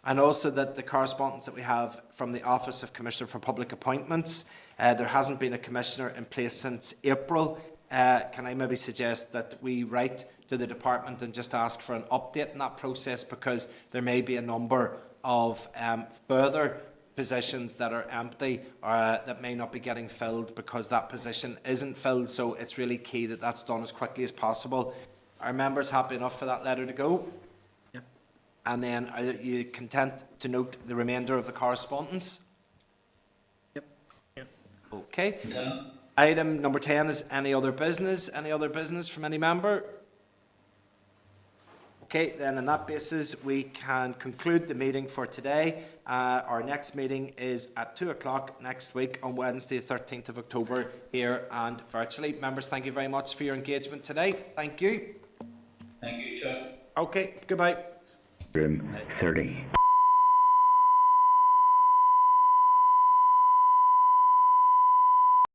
And also that the correspondence that we have from the Office of Commissioner for Public Appointments, there hasn't been a commissioner in place since April. Can I maybe suggest that we write to the department and just ask for an update in that process, because there may be a number of further positions that are empty that may not be getting filled because that position isn't filled. So it's really key that that's done as quickly as possible. Are members happy enough for that letter to go? And then are you content to note the remainder of the correspondence? Yep. Okay. Item number 10 is any other business. Any other business from any member? Okay, then on that basis we can conclude the meeting for today. Our next meeting is at 2 o'clock next week on Wednesday the 13th of October here and virtually. Members, thank you very much for your engagement today. Thank you. Thank you, Chair. Okay, goodbye. Room 30.